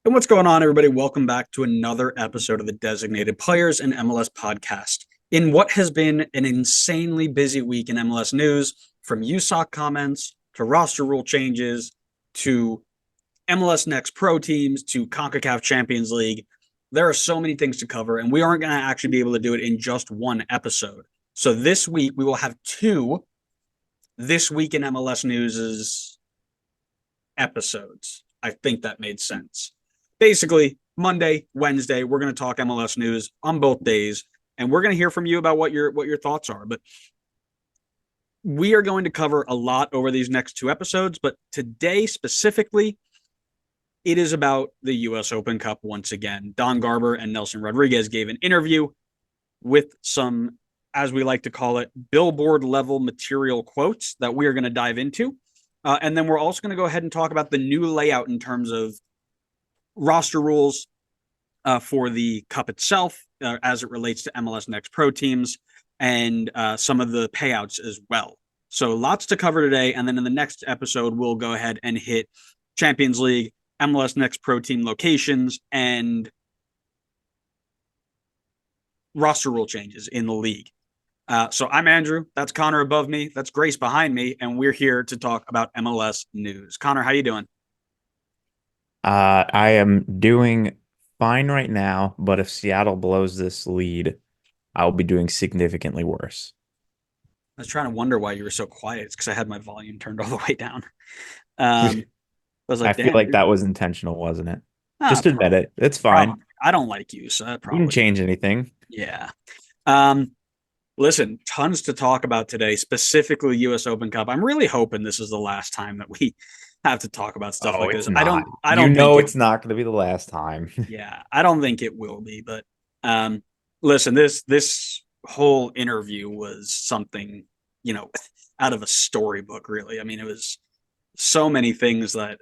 And what's going on, everybody? Welcome back to another episode of the Designated Players and MLS podcast. In what has been an insanely busy week in MLS news, from USOC comments to roster rule changes to MLS Next Pro Teams to CONCACAF Champions League, there are so many things to cover, and we aren't going to actually be able to do it in just one episode. So this week, we will have two This Week in MLS News' episodes. I think that made sense. Basically, Monday, Wednesday, we're going to talk MLS news on both days, and we're going to hear from you about what your thoughts are. But we are going to cover a lot over these next two episodes, but today specifically, it is about the U.S. Open Cup once again. Don Garber and Nelson Rodriguez gave an interview with some, as we like to call it, billboard-level material quotes that we are going to dive into. And then we're also going to go ahead and talk about the new layout in terms of roster rules for the Cup itself as it relates to MLS Next Pro Teams and some of the payouts as well. So lots to cover today. And then in the next episode, we'll go ahead and hit Champions League, MLS Next Pro Team locations, and roster rule changes in the league. So I'm Andrew. That's Connor above me. That's Grace behind me. And we're here to talk about MLS news. Connor, how you doing? I am doing fine right now, but if Seattle blows this lead, I'll be doing significantly worse. I was trying to wonder why you were so quiet. It's because I had my volume turned all the way down. I was I like, feel damn, like dude. that was intentional, wasn't it? Ah, Just admit it. It's fine. probably. I don't like you, so that You didn't probably. change anything. Yeah. Um, Listen, tons to talk about today, specifically U.S. Open Cup. I'm really hoping this is the last time that we have to talk about stuff Oh, like it's this. I not. don't. I You don't think know it. it's not going to be the last time. Yeah, I don't think it will be. But listen, this whole interview was something, you know, out of a storybook. Really, I mean, it was so many things that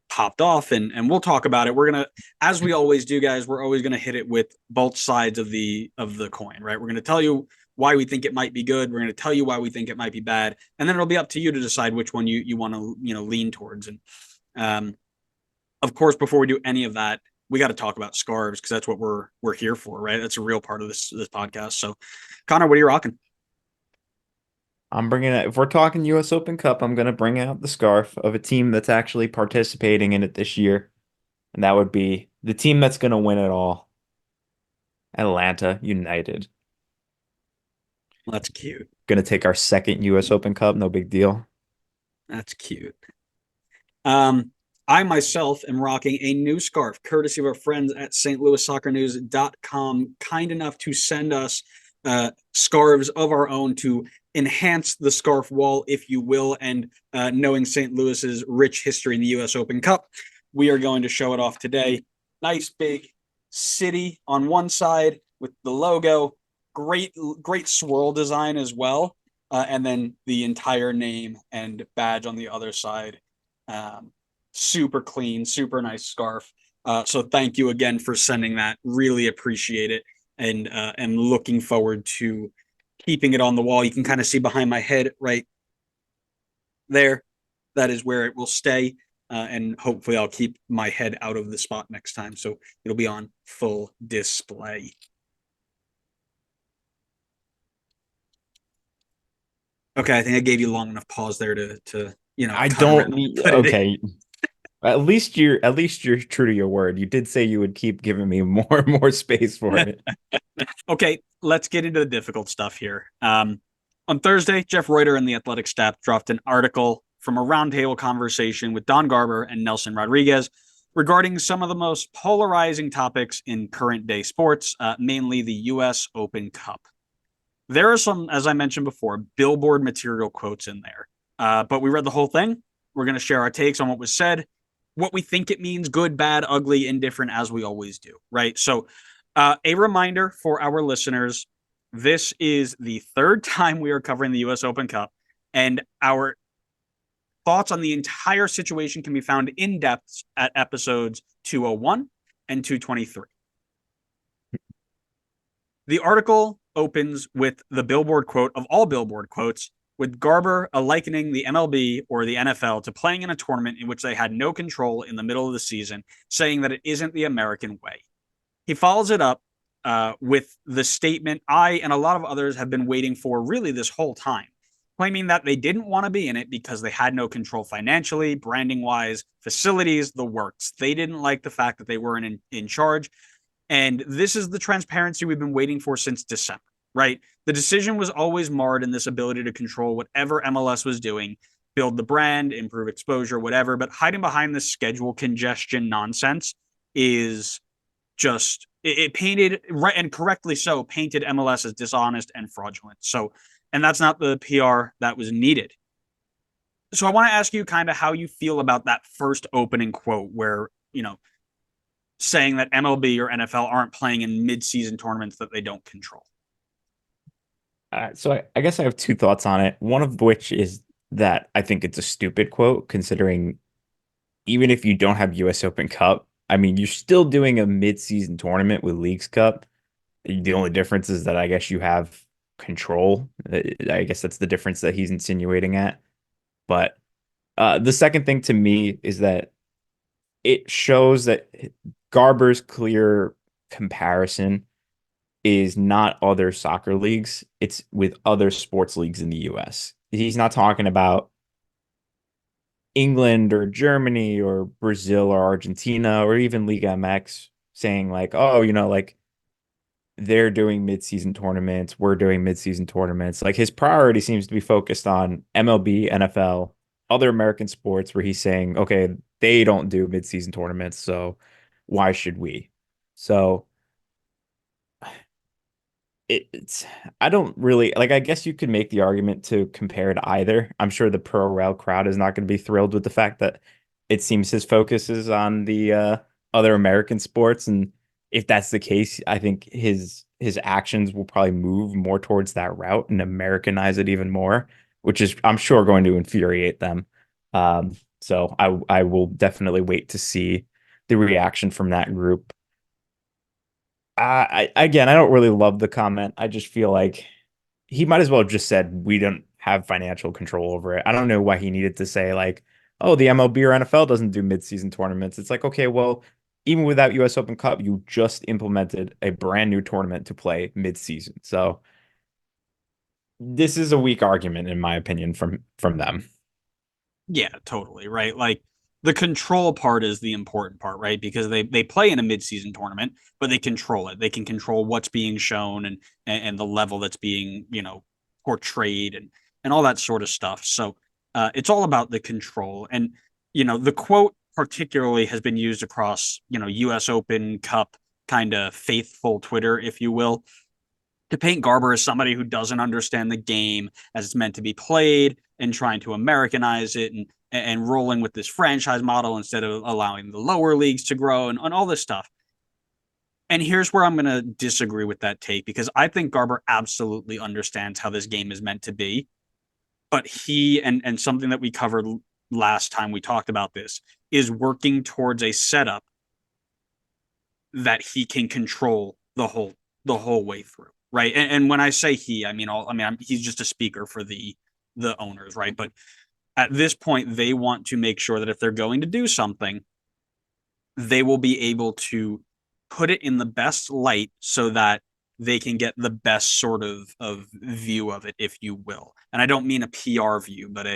popped off, and we'll talk about it. We're gonna, as we always do, guys, we're always gonna hit it with both sides of the coin, right? We're gonna tell you why we think it might be good. We're gonna tell you why we think it might be bad, and then it'll be up to you to decide which one you want to lean towards. And of course, before we do any of that, we got to talk about scarves because that's what we're here for, right? That's a real part of this podcast. So, Connor, what are you rocking? I'm bringing it. If we're talking U.S. Open Cup, I'm going to bring out the scarf of a team that's actually participating in it this year. And that would be the team that's going to win it all, Atlanta United. Well, that's cute. Going to take our second U.S. Open Cup. No big deal. That's cute. I myself am rocking a new scarf, courtesy of our friends at stlouissoccernews.com, kind enough to send us scarves of our own to enhance the scarf wall, if you will. And knowing St. Louis's rich history in the U.S. Open Cup, we are going to show it off today. Nice big city on one side with the logo, great swirl design as well, and then the entire name and badge on the other side. Super clean, super nice scarf. So thank you again for sending that. Really appreciate it, and am looking forward to keeping it on the wall. You can kind of see behind my head right there. That is where it will stay, and hopefully I'll keep my head out of the spot next time, so it'll be on full display. Okay, I think I gave you long enough pause there to I kind of don't need. put it in. Okay. At least you're true to your word. You did say you would keep giving me more and more space for it. Okay, let's get into the difficult stuff here. On Thursday, Jeff Reuter and the Athletic staff dropped an article from a roundtable conversation with Don Garber and Nelson Rodriguez regarding some of the most polarizing topics in current day sports, mainly the U.S. Open Cup. There are some, as I mentioned before, billboard material quotes in there, but we read the whole thing. We're going to share our takes on what was said, what we think it means, good, bad, ugly, indifferent, as we always do, right? So, a reminder for our listeners, this is the third time we are covering the U.S. Open Cup, and our thoughts on the entire situation can be found in depth at episodes 201 and 223. The article opens with the billboard quote of all billboard quotes, with Garber likening the MLB or the NFL to playing in a tournament in which they had no control in the middle of the season, saying that it isn't the American way. He follows it up with the statement I and a lot of others have been waiting for really this whole time, claiming that they didn't want to be in it because they had no control financially, branding wise, facilities, the works. They didn't like the fact that they weren't in charge. And this is the transparency we've been waiting for since December, right? The decision was always marred in this ability to control whatever MLS was doing, build the brand, improve exposure, whatever. But hiding behind this schedule congestion nonsense is just it painted, right, and correctly so, painted MLS as dishonest and fraudulent. So, and that's not the PR that was needed. So I want to ask you kind of how you feel about that first opening quote where, saying that MLB or NFL aren't playing in mid-season tournaments that they don't control. So I guess I have two thoughts on it. One of which is that I think it's a stupid quote, considering even if you don't have US Open Cup, I mean, you're still doing a mid-season tournament with Leagues Cup. The only difference is that I guess you have control. I guess that's the difference that he's insinuating at. But the second thing to me is that it shows that Garber's clear comparison is not other soccer leagues, it's with other sports leagues in the US. He's not talking about England or Germany or Brazil or Argentina or even League MX saying like, oh, like they're doing mid-season tournaments, we're doing mid-season tournaments. Like his priority seems to be focused on MLB, NFL, other American sports where he's saying, okay, they don't do mid-season tournaments, so why should we? So it's I don't really like I guess you could make the argument to compare to either. I'm sure the pro rel crowd is not going to be thrilled with the fact that it seems his focus is on the other American sports, and if that's the case, I think his actions will probably move more towards that route and Americanize it even more, which is I'm sure going to infuriate them. So I will definitely wait to see the reaction from that group. Again, I don't really love the comment. I just feel like he might as well have just said we don't have financial control over it. I don't know why he needed to say like, oh, the MLB or NFL doesn't do mid-season tournaments. It's like, okay, well, even without US Open Cup, you just implemented a brand new tournament to play mid-season. So this is a weak argument, in my opinion, from them. Yeah, totally. Right. Like the control part is the important part, right? Because they play in a mid-season tournament, but they control it. They can control what's being shown and the level that's being, portrayed and all that sort of stuff. So it's all about the control. And, the quote particularly has been used across, US Open Cup kind of faithful Twitter, if you will, to paint Garber as somebody who doesn't understand the game as it's meant to be played and trying to Americanize it and rolling with this franchise model instead of allowing the lower leagues to grow and all this stuff. And here's where I'm going to disagree with that take because I think Garber absolutely understands how this game is meant to be. But he and something that we covered last time we talked about this is working towards a setup that he can control the whole way through. Right. And when I say he, I mean, he's just a speaker for the owners. Right. But at this point, they want to make sure that if they're going to do something, they will be able to put it in the best light so that they can get the best sort of view of it, if you will. And I don't mean a PR view, but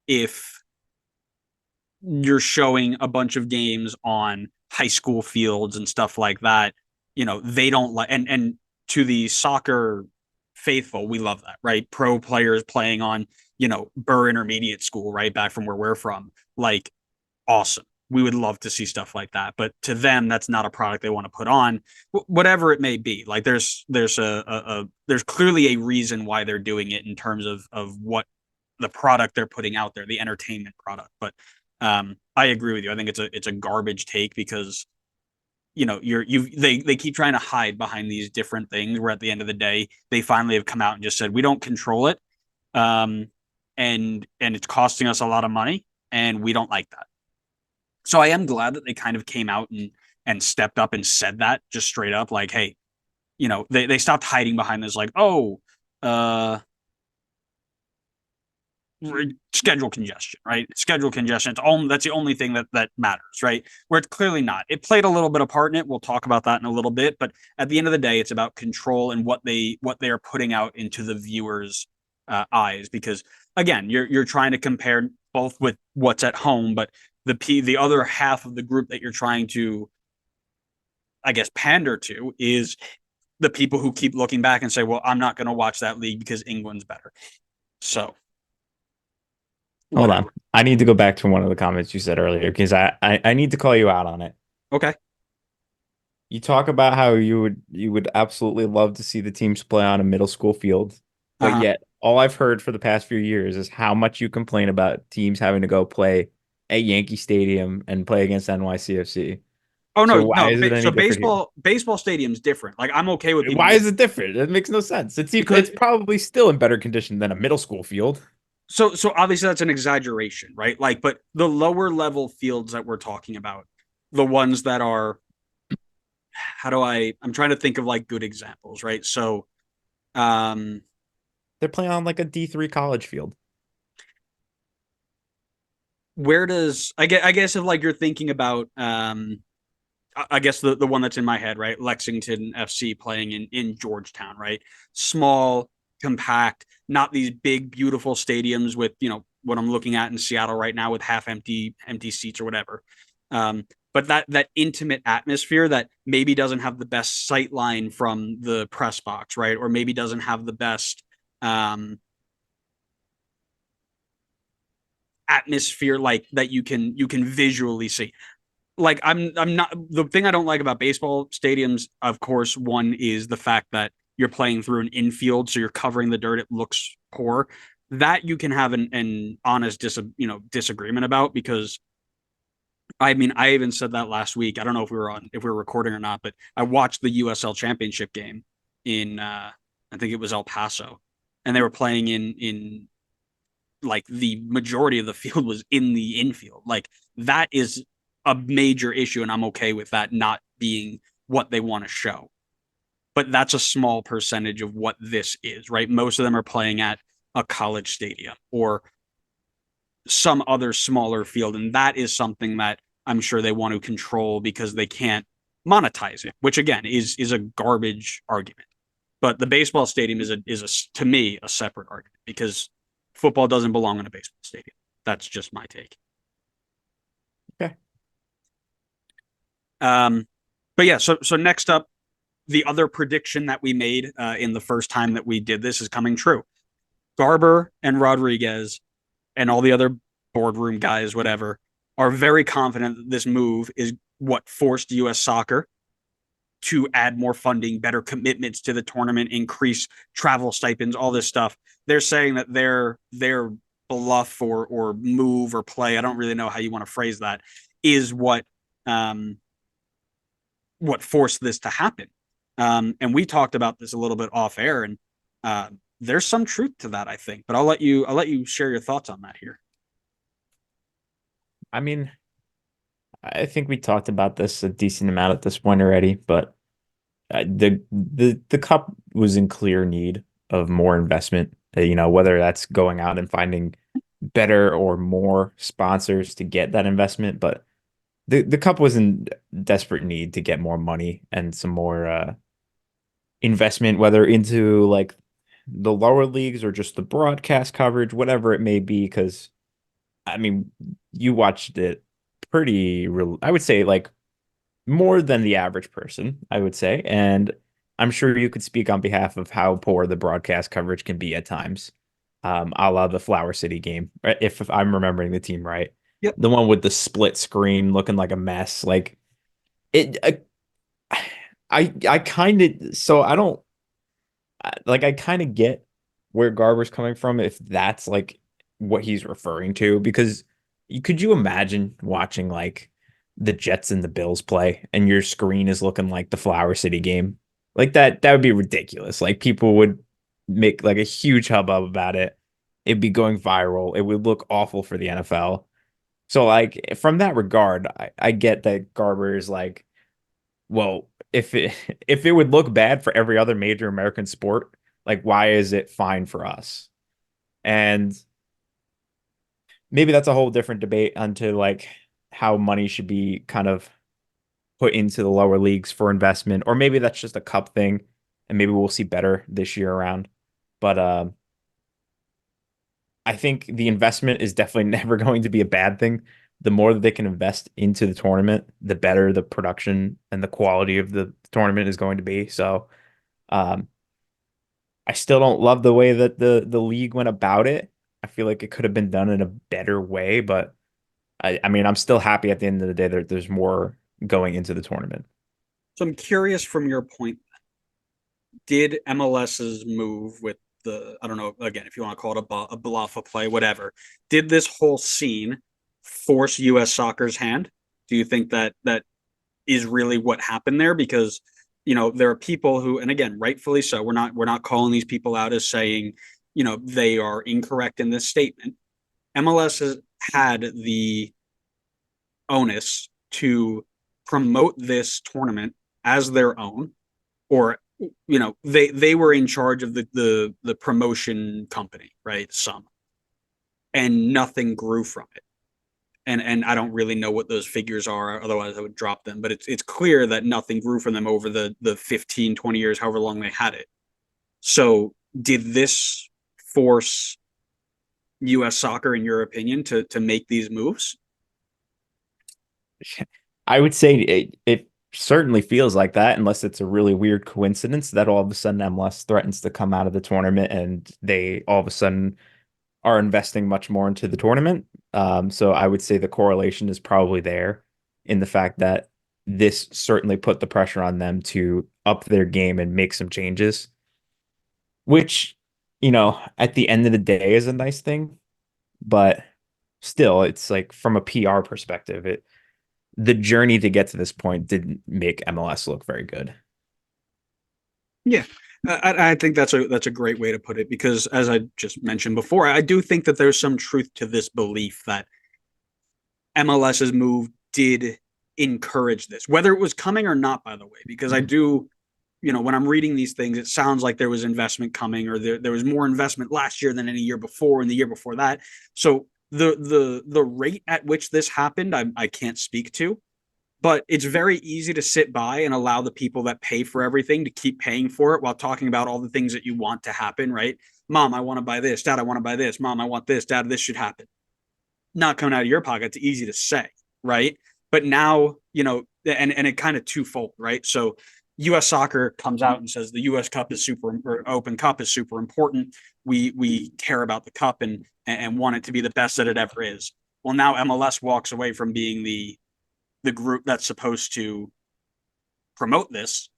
if you're showing a bunch of games on high school fields and stuff like that, they don't like, and to the soccer faithful, we love that, right? Pro players playing on, Burr Intermediate School, right? Back from where we're from. Like, awesome. We would love to see stuff like that. But to them, that's not a product they want to put on, whatever it may be. Like there's clearly a reason why they're doing it in terms of what the product they're putting out there, the entertainment product. But I agree with you. I think it's a garbage take because they keep trying to hide behind these different things where at the end of the day they finally have come out and just said we don't control it, and it's costing us a lot of money and we don't like that. So I am glad that they kind of came out and stepped up and said that just straight up, like, hey, they stopped hiding behind this, like, oh, schedule congestion, right? Schedule congestion. That's the only thing that matters, right? Where it's clearly not. It played a little bit of part in it. We'll talk about that in a little bit, but at the end of the day, it's about control and what they are putting out into the viewers' eyes. Because again, you're trying to compare both with what's at home, but the other half of the group that you're trying to, I guess, pander to is the people who keep looking back and say, well, I'm not going to watch that league because England's better. So, Hold whatever. on. I need to go back to one of the comments you said earlier because I need to call you out on it. Okay. You talk about how you would absolutely love to see the teams play on a middle school field, but Uh-huh. yet all I've heard for the past few years is how much you complain about teams having to go play at Yankee Stadium and play against NYCFC. Oh So no, why no. is it any So different here? baseball stadium's different. Like I'm okay with people Why getting is it different? It makes no sense. because It's probably still in better condition than a middle school field. so obviously that's an exaggeration, right? Like, but the lower level fields that we're talking about, the ones that are, I'm trying to think of like good examples, right? So, um, They're playing on like a D3 college field. where does I guess if like you're thinking about I guess the one that's in my head, right? Lexington FC playing in Georgetown, right? Small, compact, not these big, beautiful stadiums with, what I'm looking at in Seattle right now with half empty seats or whatever. But that intimate atmosphere that maybe doesn't have the best sight line from the press box, right? Or maybe doesn't have the best atmosphere like that you can visually see. Like I'm not the thing I don't like about baseball stadiums, of course, one is the fact that you're playing through an infield, so you're covering the dirt, it looks poor. That you can have an honest disagreement about because I mean I even said that last week. I don't know if we were recording or not, but I watched the USL championship game in I think it was El Paso, and they were playing in like the majority of the field was in the infield. Like that is a major issue, and I'm okay with that not being what they want to show. But that's a small percentage of what this is, right? Most of them are playing at a college stadium or some other smaller field, and that is something that I'm sure they want to control because they can't monetize it, which again is a garbage argument. But the baseball stadium is a to me a separate argument because football doesn't belong in a baseball stadium. That's just my take. Okay. But yeah, so next up, the other prediction that we made in the first time that we did this is coming true. Garber and Rodriguez and all the other boardroom guys, whatever, are very confident that this move is what forced U.S. soccer to add more funding, better commitments to the tournament, increase travel stipends, all this stuff. They're saying that their bluff or move or play, I don't really know how you want to phrase that, is um, what forced this to happen. And we talked about this a little bit off air, and there's some truth to that, I think. But I'll let you share your thoughts on that here. I mean, I think we talked about this a decent amount at this point already, but the cup was in clear need of more investment. Whether that's going out and finding better or more sponsors to get that investment, but the cup was in desperate need to get more money and some more investment, whether into like the lower leagues or just the broadcast coverage, whatever it may be. Because I mean, you watched it I would say like more than the average person, I would say. And I'm sure you could speak on behalf of how poor the broadcast coverage can be at times. A la the Flower City game, right? If I'm remembering the team right. Yep. The one with the split screen looking like a mess. Like it, I kind of, so I don't, like, I kind of get where Garber's coming from if that's like what he's referring to, because could you imagine watching like the Jets and the Bills play and your screen is looking like the Flower City game? Like that would be ridiculous. Like people would make like a huge hubbub about it. It'd be going viral. It would look awful for the NFL. So like from that regard, I get that Garber is like, well, if it if it would look bad for every other major American sport, like why is it fine for us? And maybe that's a whole different debate onto like how money should be kind of put into the lower leagues for investment, or maybe that's just a cup thing, and maybe we'll see better this year around. But I think the investment is definitely never going to be a bad thing. The more that they can invest into the tournament, the better the production and the quality of the tournament is going to be. So, um, I still don't love the way that the league went about it. I feel like it could have been done in a better way, but I mean, I'm still happy at the end of the day that there's more going into the tournament. So I'm curious from your point, did MLS's move with the, I don't know, again, if you want to call it a bluff, a play, whatever, did this whole scene force US soccer's hand? Do you think that that is really what happened there? Because, there are people who, and again, rightfully so, we're not calling these people out as saying, they are incorrect in this statement. MLS has had the onus to promote this tournament as their own, or they were in charge of the promotion company, right? Some, and nothing grew from it. And I don't really know what those figures are, otherwise I would drop them, but it's clear that nothing grew from them over the 15, 20 years, however long they had it. So did this force US soccer, in your opinion, to make these moves? I would say it certainly feels like that, unless it's a really weird coincidence that all of a sudden MLS threatens to come out of the tournament and they all of a sudden are investing much more into the tournament. So I would say the correlation is probably there in the fact that this certainly put the pressure on them to up their game and make some changes, which, at the end of the day is a nice thing, but still, it's like from a PR perspective, the journey to get to this point didn't make MLS look very good. Yeah, I think that's a great way to put it, because as I just mentioned before, I do think that there's some truth to this belief that MLS's move did encourage this, whether it was coming or not, by the way, because I do, when I'm reading these things, it sounds like there was investment coming, or there was more investment last year than any year before and the year before that. So the rate at which this happened, I can't speak to, but it's very easy to sit by and allow the people that pay for everything to keep paying for it while talking about all the things that you want to happen, right? Mom, I want to buy this. Dad, I want to buy this. Mom, I want this. Dad, this should happen. Not coming out of your pocket. It's easy to say, right? But now, and it kind of twofold, right? So US soccer comes out and says the US Cup is or Open Cup is super important. We care about the cup and want it to be the best that it ever is. Well, now MLS walks away from being the group that's supposed to promote this,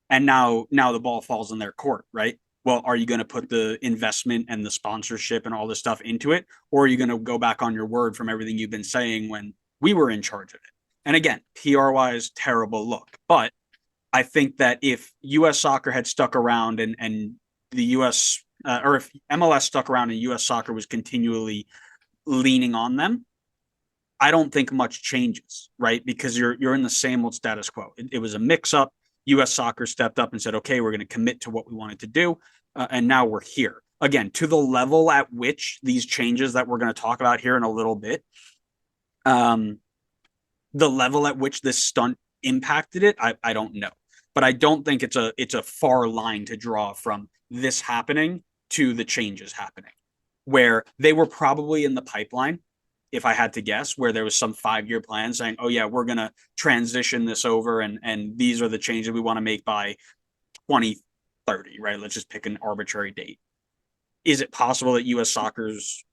and now the ball falls in their court, right? Well, are you going to put the investment and the sponsorship and all this stuff into it, or are you going to go back on your word from everything you've been saying when we were in charge of it? And again, PR wise, terrible look, but I think that if US soccer had stuck around and the US or if MLS stuck around and US soccer was continually leaning on them, I don't think much changes, right? Because you're in the same old status quo. It was a mix up. US soccer stepped up and said, okay, we're going to commit to what we wanted to do. And now we're here. Again, to the level at which these changes that we're going to talk about here in a little bit, the level at which this stunt impacted it, I don't know. But I don't think it's a far line to draw from this happening to the changes happening, where they were probably in the pipeline, if I had to guess, where there was some 5-year plan saying, oh yeah, we're going to transition this over and these are the changes we want to make by 2030, right? Let's just pick an arbitrary date. Is it possible that US soccer's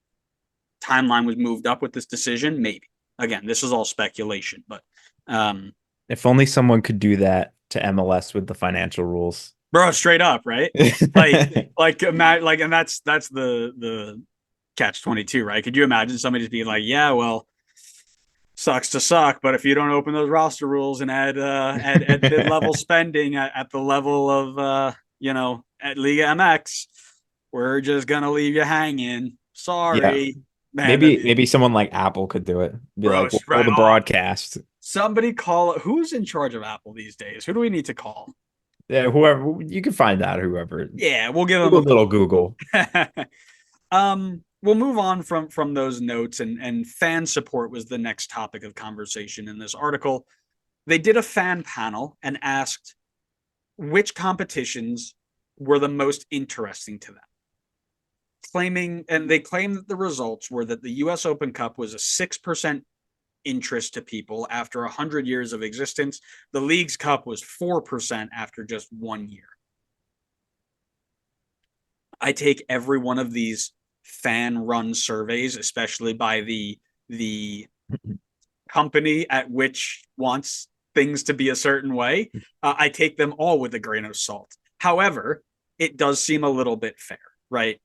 timeline was moved up with this decision? Maybe. Again, this is all speculation, but if only someone could do that to MLS with the financial rules. Bro, straight up, right? And that's the catch-22, right? Could you imagine somebody just being like, yeah, well, sucks to suck, but if you don't open those roster rules and add mid-level spending at the level of at Liga MX, we're just gonna leave you hanging. Sorry. Yeah. Man, maybe someone like Apple could do it. Be bro, like, we'll the broadcast. Somebody call who's in charge of Apple these days? Who do we need to call? Yeah, whoever you can find out, whoever. Yeah, we'll give do them a little Google. we'll move on from those notes, and fan support was the next topic of conversation in this article. They did a fan panel and asked which competitions were the most interesting to them. They claimed that the results were that the US Open Cup was a 6% interest to people after 100 years of existence. The League's Cup was 4% after just 1 year. I take every one of these fan-run surveys, especially by the company at which wants things to be a certain way. I take them all with a grain of salt. However, it does seem a little bit fair, right?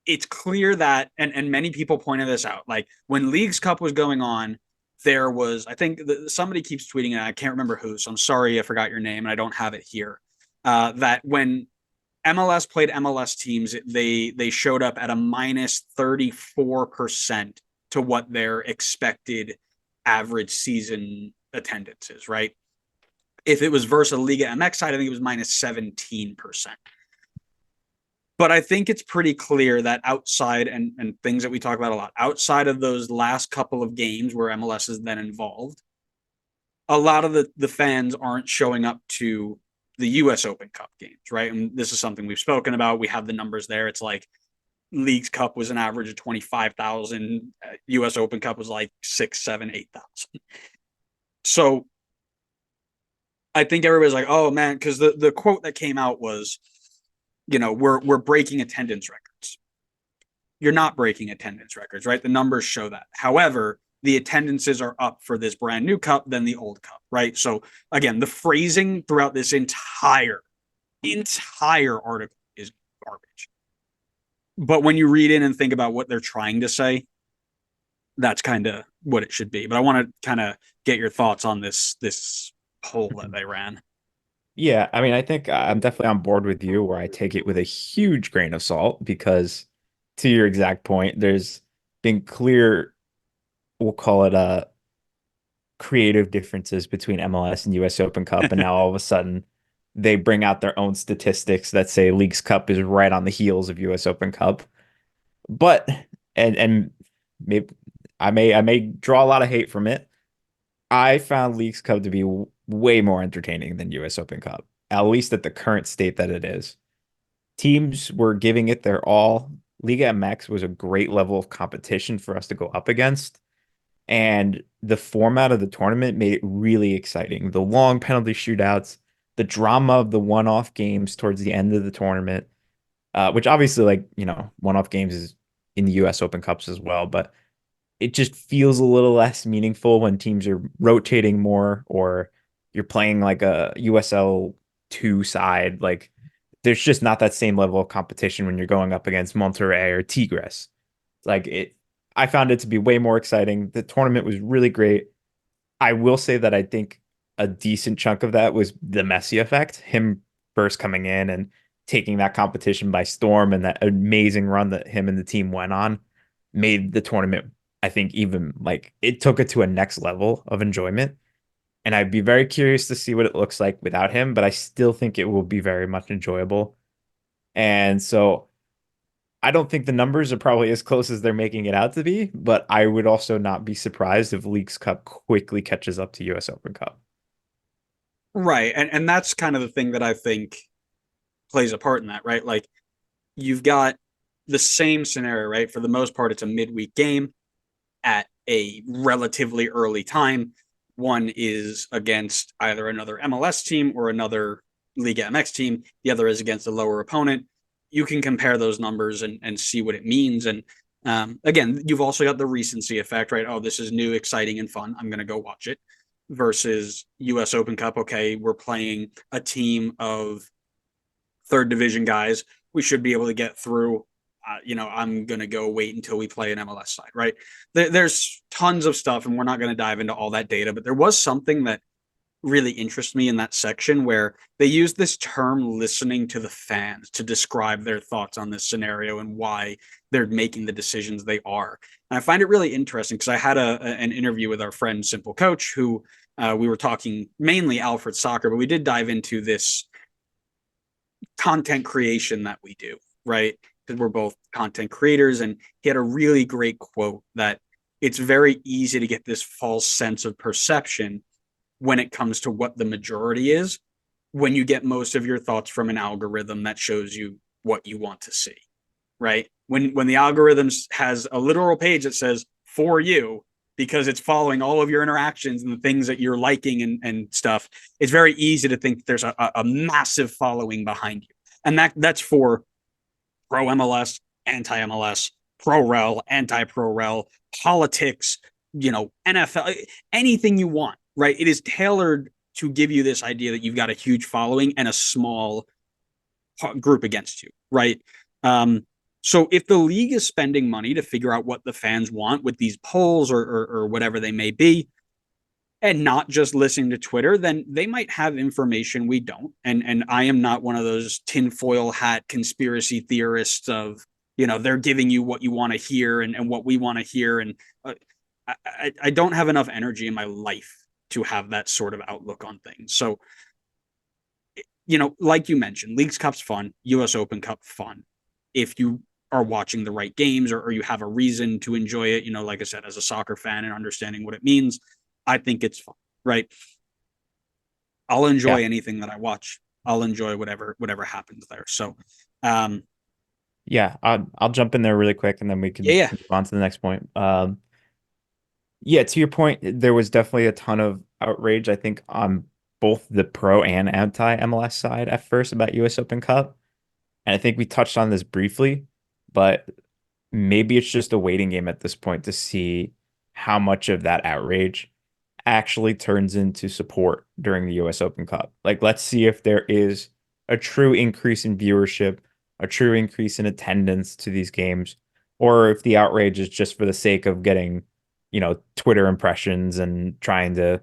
It's clear that, and many people pointed this out, like when Leagues Cup was going on, there was, I think somebody keeps tweeting it, I can't remember who, so I'm sorry I forgot your name and I don't have it here, that when MLS played MLS teams, they showed up at a minus 34% to what their expected average season attendance is, right? If it was versus a Liga MX side, I think it was minus 17%. But I think it's pretty clear that outside, and things that we talk about a lot, outside of those last couple of games where MLS is then involved, a lot of the fans aren't showing up to the US Open Cup games, right? And this is something we've spoken about. We have the numbers there. It's like Leagues Cup was an average of 25,000. US Open Cup was like 6, 7, 8,000. So I think everybody's like, oh man, because the quote that came out was, we're breaking attendance records. You're not breaking attendance records, right? The numbers show that. However, the attendances are up for this brand new cup than the old cup, right? So again, the phrasing throughout this entire article is garbage. But when you read in and think about what they're trying to say, that's kind of what it should be. But I want to kind of get your thoughts on this poll that they ran. Yeah, I mean, I think I'm definitely on board with you where I take it with a huge grain of salt because to your exact point, there's been clear, we'll call it creative differences between MLS and US Open Cup. And now all of a sudden they bring out their own statistics that say Leagues Cup is right on the heels of US Open Cup. But and maybe I may draw a lot of hate from it. I found Leagues Cup to be way more entertaining than US Open Cup, at least at the current state that it is. Teams were giving it their all. Liga MX was a great level of competition for us to go up against. And the format of the tournament made it really exciting. The long penalty shootouts, the drama of the one-off games towards the end of the tournament, which obviously, like, one-off games is in the US Open Cups as well, but it just feels a little less meaningful when teams are rotating more or you're playing like a USL 2 side. Like, there's just not that same level of competition when you're going up against Monterrey or Tigres. I found it to be way more exciting. The tournament was really great. I will say that I think a decent chunk of that was the Messi effect, him first coming in and taking that competition by storm, and that amazing run that him and the team went on made the tournament, I think, even like it took it to a next level of enjoyment. And I'd be very curious to see what it looks like without him, but I still think it will be very much enjoyable. And so I don't think the numbers are probably as close as they're making it out to be, but I would also not be surprised if Leagues Cup quickly catches up to US Open Cup. Right. And that's kind of the thing that I think plays a part in that, right? Like you've got the same scenario, right? For the most part, it's a midweek game at a relatively early time. One is against either another MLS team or another Liga MX team. The other is against a lower opponent. You can compare those numbers and see what it means. And again, you've also got the recency effect, right? Oh, this is new, exciting, and fun. I'm going to go watch it. Versus US Open Cup. Okay, we're playing a team of third division guys. We should be able to get through. I'm going to go wait until we play an MLS side, right? There's tons of stuff, and we're not going to dive into all that data, but there was something that really interests me in that section where they used this term listening to the fans to describe their thoughts on this scenario and why they're making the decisions they are. And I find it really interesting because I had an interview with our friend Simple Coach, who we were talking mainly Alfred soccer, but we did dive into this content creation that we do, right? because we're both content creators, and he had a really great quote that it's very easy to get this false sense of perception when it comes to what the majority is, when you get most of your thoughts from an algorithm that shows you what you want to see, right? When the algorithm has a literal page that says for you, because it's following all of your interactions and the things that you're liking and stuff, it's very easy to think there's a massive following behind you. And that's for pro MLS, anti MLS, pro rel, anti pro rel, politics, NFL, anything you want, right? It is tailored to give you this idea that you've got a huge following and a small group against you, right? So if the league is spending money to figure out what the fans want with these polls or whatever they may be, and not just listening to Twitter, then they might have information we don't. And I am not one of those tinfoil hat conspiracy theorists of, they're giving you what you want to hear and what we want to hear. And I don't have enough energy in my life to have that sort of outlook on things. So, like you mentioned, Leagues Cup's fun, US Open Cup fun. If you are watching the right games or you have a reason to enjoy it, like I said, as a soccer fan and understanding what it means, I think it's fun, right? I'll enjoy anything that I watch. I'll enjoy whatever happens there. So, yeah, I'll jump in there really quick and then we can move on to the next point. Yeah, to your point, there was definitely a ton of outrage, I think, on both the pro and anti MLS side at first about US Open Cup. And I think we touched on this briefly, but maybe it's just a waiting game at this point to see how much of that outrage actually turns into support during the US Open Cup. Like, let's see if there is a true increase in viewership, a true increase in attendance to these games, or if the outrage is just for the sake of getting, Twitter impressions and trying to,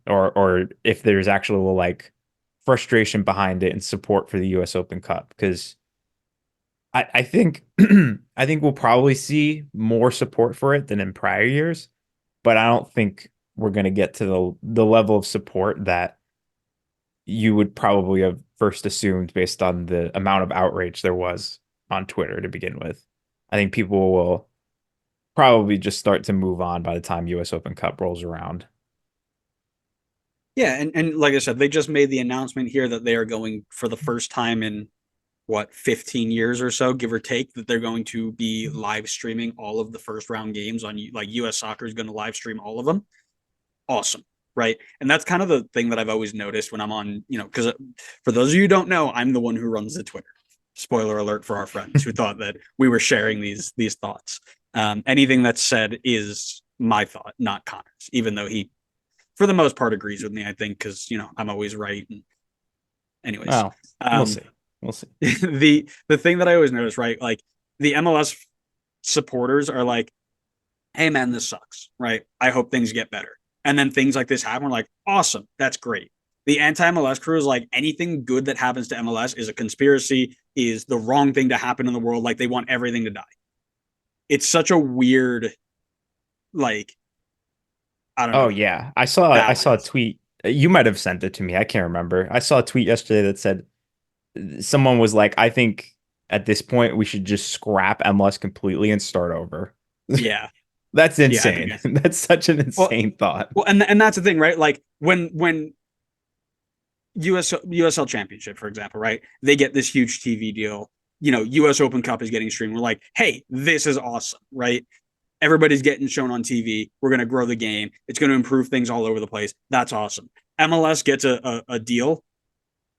or if there's actual like frustration behind it and support for the US Open Cup. Because I think I think we'll probably see more support for it than in prior years, but I don't think we're going to get to the level of support that you would probably have first assumed based on the amount of outrage there was on Twitter to begin with. I think people will probably just start to move on by the time US Open Cup rolls around. Yeah, and like I said, they just made the announcement here that they are going for the first time in 15 years or so, give or take, that they're going to be live streaming all of the first round games on, like, US Soccer is going to live stream all of them. Awesome, right? And that's kind of the thing that I've always noticed when I'm on, because for those of you who don't know, I'm the one who runs the Twitter. Spoiler alert for our friends who thought that we were sharing these thoughts. Anything that's said is my thought, not Connor's, even though he, for the most part, agrees with me, I think, because, I'm always right. And anyways, well, we'll see. We'll see. The thing that I always notice, right? Like, the MLS supporters are like, hey man, this sucks, right? I hope things get better. And then things like this happen, we're like, awesome, that's great. The anti-MLS crew is like, anything good that happens to MLS is a conspiracy, is the wrong thing to happen in the world. Like, they want everything to die. It's such a weird, like, I don't know. Oh yeah, I saw a tweet. You might have sent it to me. I can't remember. I saw a tweet yesterday that said someone was like, I think at this point we should just scrap MLS completely and start over. Yeah. That's insane. Yeah, that's such an insane thought. Well, and that's the thing, right? Like, when USL Championship, for example, right? They get this huge TV deal. US Open Cup is getting streamed. We're like, hey, this is awesome, right? Everybody's getting shown on TV. We're going to grow the game. It's going to improve things all over the place. That's awesome. MLS gets a deal.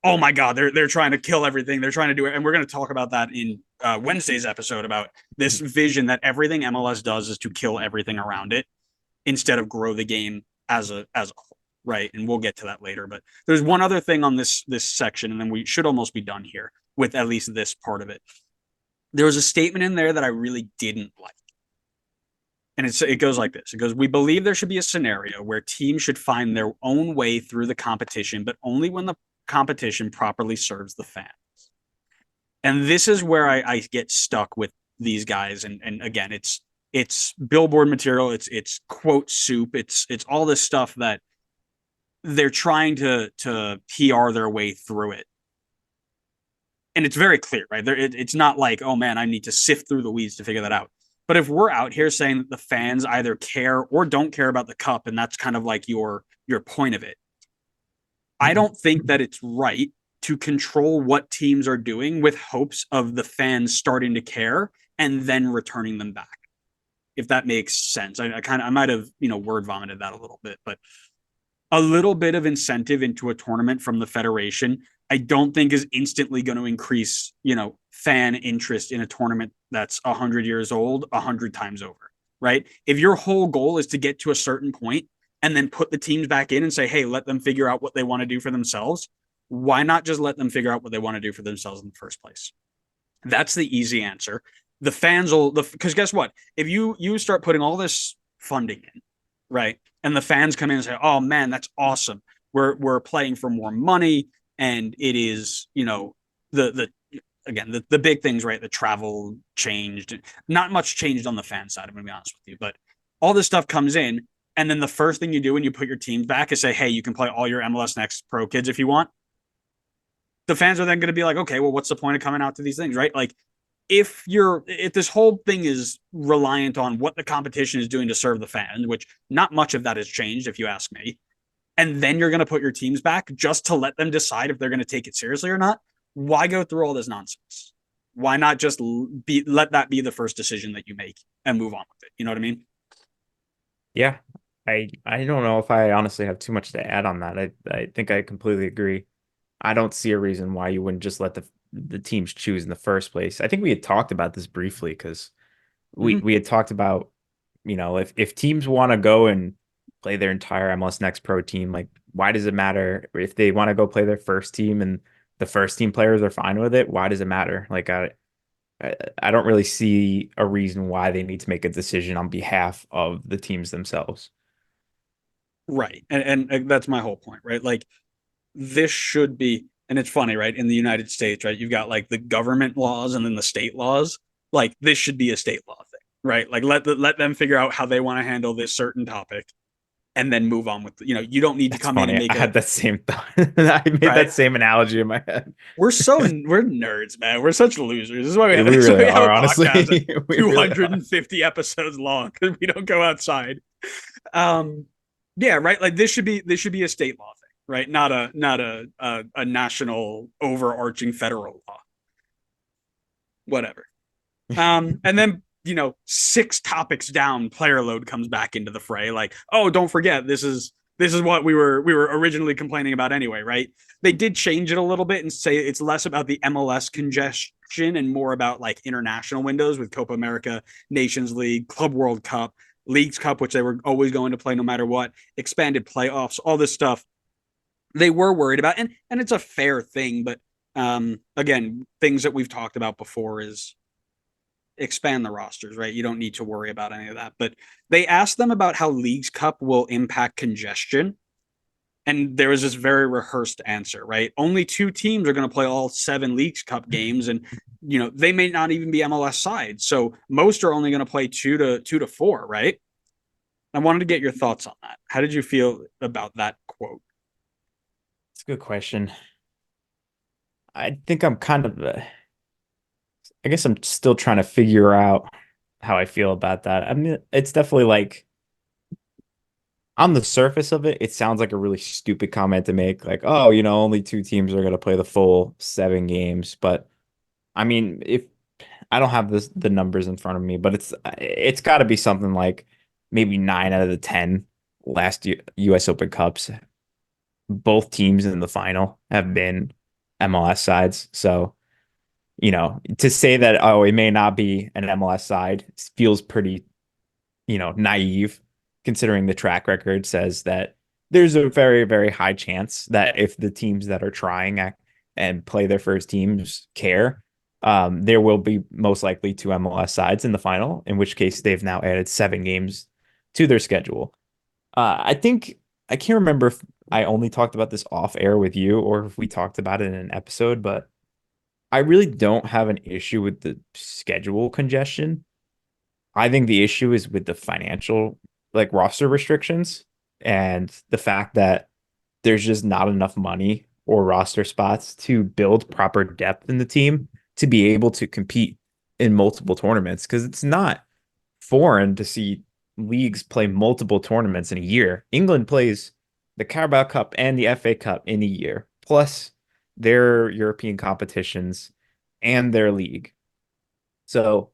Oh my God, they're trying to kill everything. They're trying to do it. And we're going to talk about that in Wednesday's episode, about this vision that everything MLS does is to kill everything around it instead of grow the game as a whole, right? And we'll get to that later. But there's one other thing on this section, and then we should almost be done here with at least this part of it. There was a statement in there that I really didn't like. And it goes like this. It goes, we believe there should be a scenario where teams should find their own way through the competition, but only when the competition properly serves the fans. And this is where I get stuck with these guys. And again, it's billboard material. It's quote soup. It's all this stuff that they're trying to PR their way through it. and it's very clear, right? It's not like, oh man, I need to sift through the weeds to figure that out. But if we're out here saying that the fans either care or don't care about the cup, and that's kind of like your point of it, I don't think that it's right to control what teams are doing with hopes of the fans starting to care and then returning them back. If that makes sense. I might have, word vomited that a little bit, but a little bit of incentive into a tournament from the federation, I don't think is instantly going to increase, fan interest in a tournament that's 100 years old 100 times over, right? If your whole goal is to get to a certain point and then put the teams back in and say, hey, let them figure out what they want to do for themselves, why not just let them figure out what they want to do for themselves in the first place? That's the easy answer. The fans will, because guess what? If you start putting all this funding in, right, and the fans come in and say, oh man, that's awesome. We're playing for more money, and it is, the again, the big things, right? The travel changed. Not much changed on the fan side, I'm going to be honest with you. But all this stuff comes in, and then the first thing you do when you put your teams back is say, hey, you can play all your MLS Next Pro kids if you want. The fans are then going to be like, okay, well, what's the point of coming out to these things, right? Like, if this whole thing is reliant on what the competition is doing to serve the fans, which not much of that has changed, if you ask me, and then you're going to put your teams back just to let them decide if they're going to take it seriously or not, why go through all this nonsense? Why not just let that be the first decision that you make and move on with it? You know what I mean? Yeah. I don't know if I honestly have too much to add on that. I think I completely agree. I don't see a reason why you wouldn't just let the teams choose in the first place. I think we had talked about this briefly because we had talked about, if teams want to go and play their entire MLS Next Pro team, like why does it matter if they want to go play their first team and the first team players are fine with it? Why does it matter? Like I don't really see a reason why they need to make a decision on behalf of the teams themselves. Right. And that's my whole point, right? Like, this should be, and it's funny, right? In the United States, right? You've got like the government laws and then the state laws. Like, this should be a state law thing, right? Like, let them figure out how they want to handle this certain topic and then move on with, you don't need to That's come in and funny. make I had a, that same thought. I made right? that same analogy in my head. We're nerds, man. We're such losers. This is why we We have, this is why really we have are, a podcast honestly. that's We really are. 250 episodes long because we don't go outside. Um, yeah, right. Like, this should be a state law thing, right? Not a national overarching federal law. Whatever. And then, 6 topics down, player load comes back into the fray. Like, oh, don't forget, this is what we were originally complaining about anyway, right? They did change it a little bit and say it's less about the MLS congestion and more about like international windows with Copa America, Nations League, Club World Cup, Leagues Cup, which they were always going to play no matter what, expanded playoffs, all this stuff they were worried about, and it's a fair thing, but again, things that we've talked about before is expand the rosters, right? You don't need to worry about any of that. But they asked them about how Leagues Cup will impact congestion. And there was this very rehearsed answer, right? Only 2 teams are going to play all 7 Leagues Cup games, and they may not even be MLS sides. So most are only going to play 2 to 4, right? I wanted to get your thoughts on that. How did you feel about that quote? It's a good question. I think I'm kind of, I guess I'm still trying to figure out how I feel about that. I mean, it's definitely like on the surface of it, it sounds like a really stupid comment to make. Like, oh, only 2 teams are going to play the full 7 games. But I mean, if I don't have the numbers in front of me, but it's got to be something like maybe 9 out of the 10 last U.S. Open Cups, both teams in the final have been MLS sides. So, to say that, oh, it may not be an MLS side feels pretty, naive, considering the track record says that there's a very, very high chance that if the teams that are trying and play their first teams care, there will be most likely 2 MLS sides in the final, in which case they've now added 7 games to their schedule. I think I can't remember if I only talked about this off air with you or if we talked about it in an episode, but I really don't have an issue with the schedule congestion. I think the issue is with the financial, roster restrictions and the fact that there's just not enough money or roster spots to build proper depth in the team to be able to compete in multiple tournaments. Because it's not foreign to see leagues play multiple tournaments in a year. England plays the Carabao Cup and the FA Cup in a year, plus their European competitions and their league. So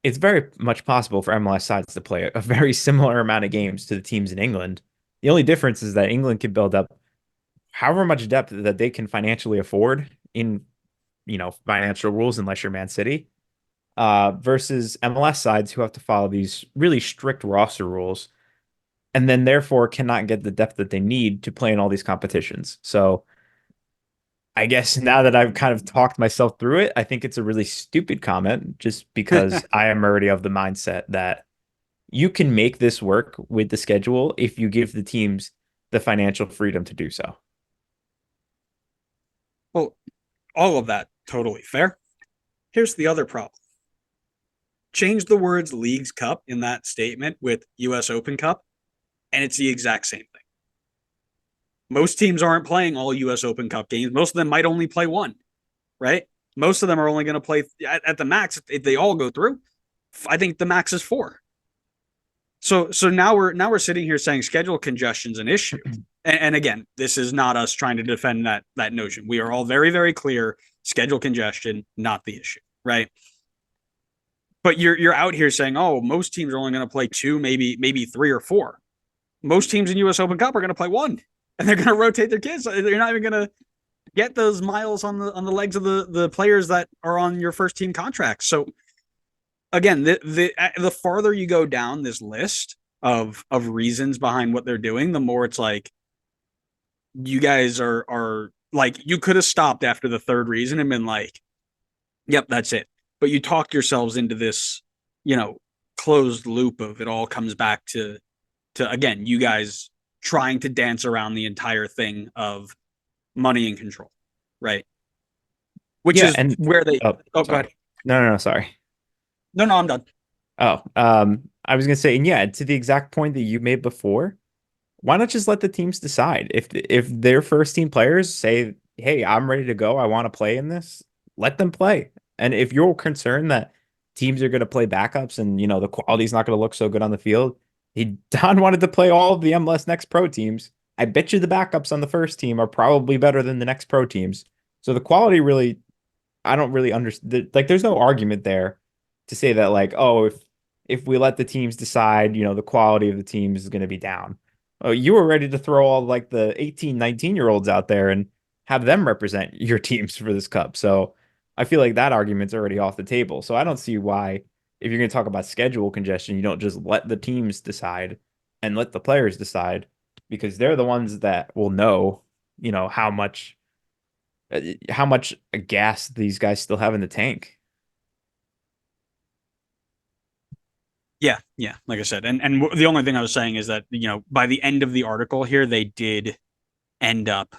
it's very much possible for MLS sides to play a very similar amount of games to the teams in England. The only difference is that England can build up however much depth that they can financially afford in, financial rules, unless you're Man City, versus MLS sides who have to follow these really strict roster rules and then therefore cannot get the depth that they need to play in all these competitions. So I guess now that I've kind of talked myself through it, I think it's a really stupid comment just because I am already of the mindset that you can make this work with the schedule if you give the teams the financial freedom to do so. Well, all of that totally fair. Here's the other problem. Change the words Leagues Cup in that statement with US Open Cup, and it's the exact same thing. Most teams aren't playing all US Open Cup games. Most of them might only play one, right? Most of them are only going to play at the max if they all go through. I think the max is 4. So now we're sitting here saying schedule congestion is an issue. And again, this is not us trying to defend that notion. We are all very, very clear. Schedule congestion, not the issue, right? But you're out here saying, oh, most teams are only going to play 2, maybe 3 or 4. Most teams in US Open Cup are going to play 1, and they're going to rotate their kids. They're not even going to get those miles on the legs of the players that are on your first team contracts. So again, the farther you go down this list of reasons behind what they're doing, the more it's like you guys are like, you could have stopped after the third reason and been like, yep, that's it. But you talked yourselves into this, closed loop of it all comes back to again, you guys trying to dance around the entire thing of money and control, right? Which is and where they. go ahead. No, sorry. No, I'm done. Oh, I was gonna say, and yeah, to the exact point that you made before, why not just let the teams decide? If their first team players say, "Hey, I'm ready to go. I want to play in this," let them play. And if you're concerned that teams are going to play backups and the quality's not going to look so good on the field, Don wanted to play all of the MLS Next Pro teams. I bet you the backups on the first team are probably better than the Next Pro teams. So the quality really, I don't really understand. Like, there's no argument there to say that, like, oh, if we let the teams decide, the quality of the teams is going to be down. Oh, you were ready to throw all like the 18, 19-year-olds out there and have them represent your teams for this cup. So I feel like that argument's already off the table. So I don't see why, if you're going to talk about schedule congestion, you don't just let the teams decide and let the players decide, because they're the ones that will know, how much gas these guys still have in the tank. Yeah. Like I said, and the only thing I was saying is that by the end of the article here, they did end up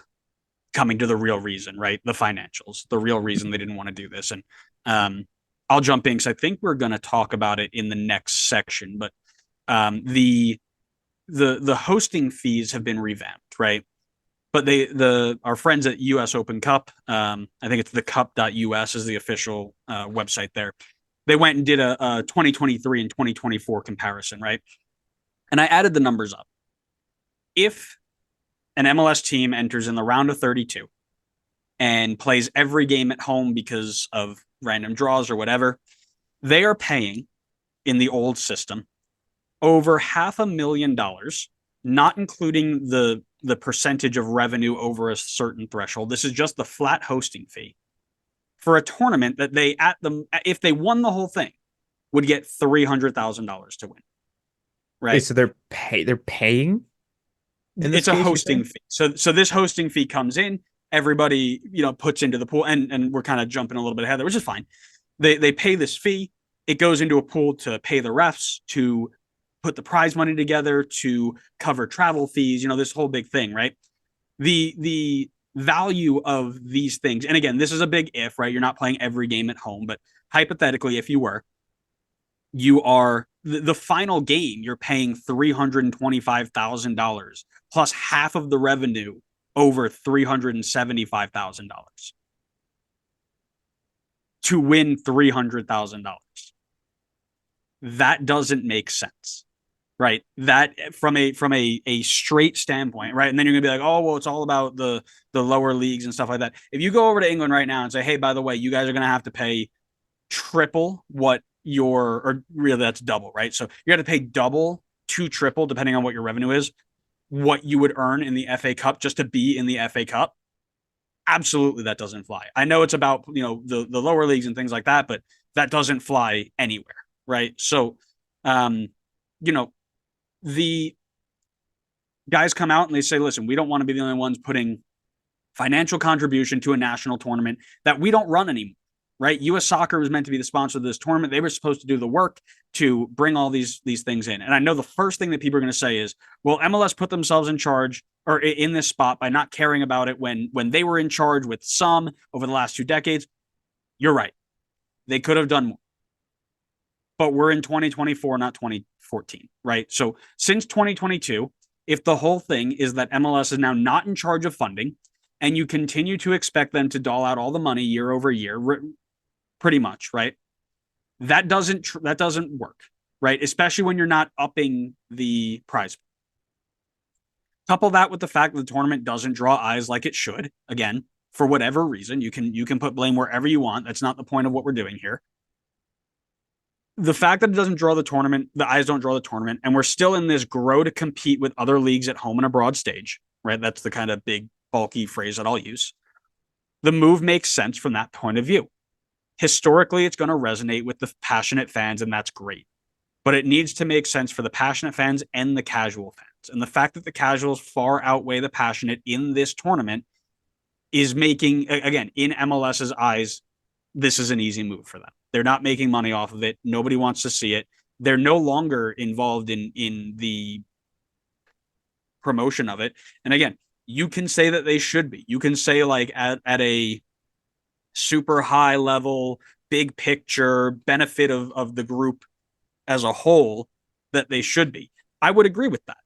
coming to the real reason, right? The financials, the real reason they didn't want to do this. And I'll jump in because I think we're going to talk about it in the next section. But the hosting fees have been revamped, right? But our friends at US Open Cup, I think it's the cup.us is the official website there. They went and did a 2023 and 2024 comparison, right? And I added the numbers up. If an MLS team enters in the round of 32 and plays every game at home because of random draws or whatever, they are paying in the old system over $500,000, not including the percentage of revenue over a certain threshold. This is just the flat hosting fee for a tournament that if they won the whole thing, would get $300,000 to win. Right. Wait, so they're paying? It's a hosting fee. So this hosting fee comes in, everybody, puts into the pool, and we're kind of jumping a little bit ahead there, which is fine. They pay this fee. It goes into a pool to pay the refs, to put the prize money together, to cover travel fees, this whole big thing, right? The value of these things, and again, this is a big if, right? You're not playing every game at home, but hypothetically, if you were, you are the final game, you're paying $325,000 plus half of the revenue over $375,000 to win $300,000. That doesn't make sense, right? That from a straight standpoint, right? And then you're gonna be like, oh, well, it's all about the lower leagues and stuff like that. If you go over to England right now and say, hey, by the way, you guys are gonna have to pay triple what or really that's double, right? So you got to pay double to triple, depending on what your revenue is, what you would earn in the FA Cup just to be in the FA Cup. Absolutely, that doesn't fly. I know it's about the lower leagues and things like that, but that doesn't fly anywhere, right? So, you know, the guys come out and they say, listen, we don't want to be the only ones putting financial contribution to a national tournament that we don't run anymore, right? US Soccer was meant to be the sponsor of this tournament. They were supposed to do the work to bring all these things in. And I know the first thing that people are going to say is, well, MLS put themselves in charge or in this spot by not caring about it when they were in charge with some over the last 2 decades. You're right. They could have done more. But we're in 2024, not 2014, right? So since 2022, if the whole thing is that MLS is now not in charge of funding and you continue to expect them to dole out all the money year over year, pretty much, right? That doesn't work, right? Especially when you're not upping the prize. Couple that with the fact that the tournament doesn't draw eyes like it should. Again, for whatever reason, you can put blame wherever you want. That's not the point of what we're doing here. The fact that it doesn't draw the tournament, the eyes don't draw the tournament, and we're still in this grow to compete with other leagues at home and abroad stage, right? That's the kind of big, bulky phrase that I'll use. The move makes sense from that point of view. Historically, it's going to resonate with the passionate fans, and that's great. But it needs to make sense for the passionate fans and the casual fans. And the fact that the casuals far outweigh the passionate in this tournament is making, again, in MLS's eyes, this is an easy move for them. They're not making money off of it. Nobody wants to see it. They're no longer involved in the promotion of it. And again, you can say that they should be. You can say like at a super high level, big picture benefit of the group as a whole that they should be. I would agree with that.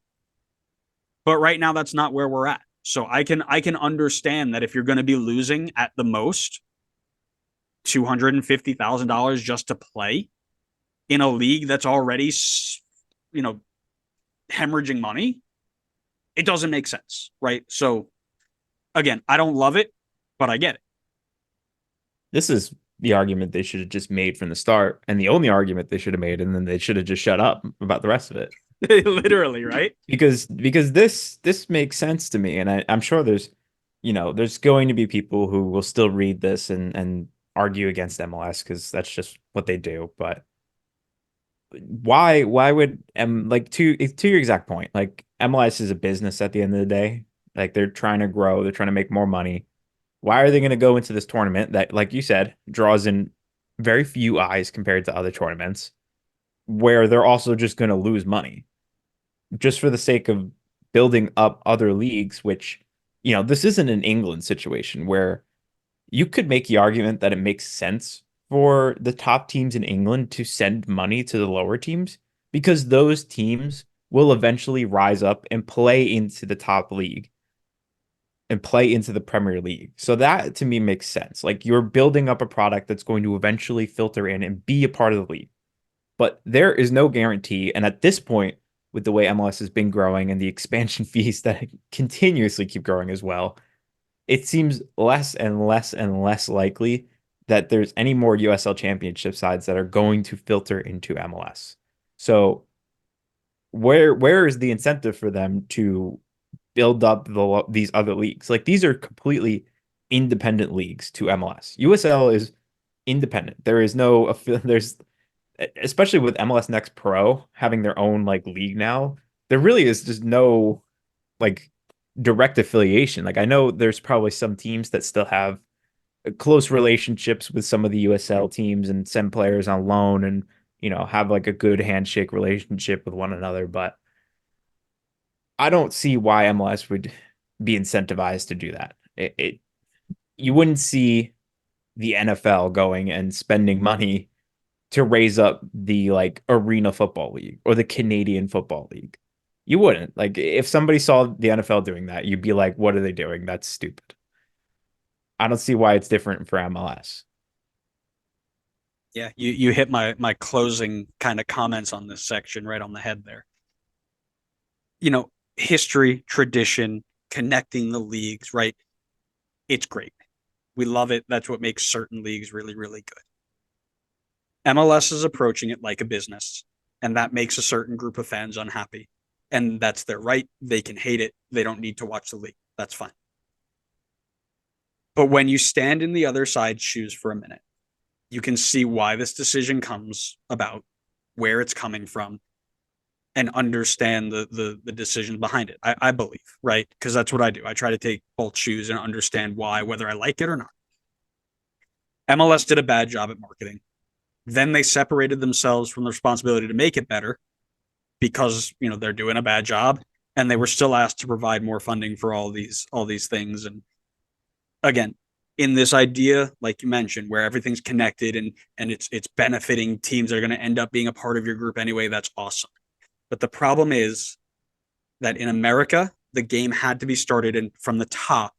But right now that's not where we're at. So I can understand that if you're going to be losing at the most $250,000 just to play in a league that's already, hemorrhaging money, it doesn't make sense, right? So again, I don't love it, but I get it. This is the argument they should have just made from the start, and the only argument they should have made, and then they should have just shut up about the rest of it. Literally, right? Because this makes sense to me, and I'm sure there's going to be people who will still read this and argue against MLS because that's just what they do. But why would like to your exact point, like MLS is a business at the end of the day. Like they're trying to grow, they're trying to make more money. Why are they going to go into this tournament that, like you said, draws in very few eyes compared to other tournaments, where they're also just going to lose money just for the sake of building up other leagues, which, this isn't an England situation where you could make the argument that it makes sense for the top teams in England to send money to the lower teams because those teams will eventually rise up and play into the top league and play into the Premier League. So that to me makes sense. Like you're building up a product that's going to eventually filter in and be a part of the league. But there is no guarantee. And at this point, with the way MLS has been growing and the expansion fees that continuously keep growing as well, it seems less and less and less likely that there's any more USL Championship sides that are going to filter into MLS. So where is the incentive for them to build up these other leagues? Like these are completely independent leagues to MLS. USL is independent. There is there's especially with MLS Next Pro having their own like league now, there really is just no like direct affiliation. Like I know there's probably some teams that still have close relationships with some of the USL teams and send players on loan and have like a good handshake relationship with one another, but I don't see why MLS would be incentivized to do that. You wouldn't see the NFL going and spending money to raise up the like Arena Football League or the Canadian Football League. You wouldn't. Like if somebody saw the NFL doing that, you'd be like, what are they doing? That's stupid. I don't see why it's different for MLS. Yeah, you hit my closing kind of comments on this section right on the head there. History, tradition, connecting the leagues, right? It's great. We love it. That's what makes certain leagues really, really good. MLS is approaching it like a business, and that makes a certain group of fans unhappy. And that's their right. They can hate it. They don't need to watch the league. That's fine. But when you stand in the other side's shoes for a minute, you can see why this decision comes about, where it's coming from, and understand the decisions behind it. I believe, right? Because that's what I do. I try to take both shoes and understand why, whether I like it or not. MLS did a bad job at marketing. Then they separated themselves from the responsibility to make it better because they're doing a bad job, and they were still asked to provide more funding for all these things. And again, in this idea, like you mentioned, where everything's connected and it's benefiting teams that are going to end up being a part of your group anyway, that's awesome. But the problem is that in America, the game had to be started from the top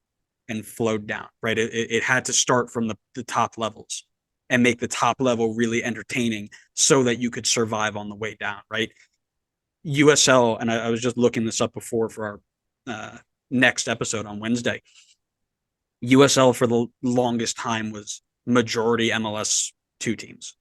and flowed down, right? It had to start from the top levels and make the top level really entertaining so that you could survive on the way down, right? USL, and I was just looking this up before for our next episode on Wednesday. USL for the longest time was majority MLS 2 teams,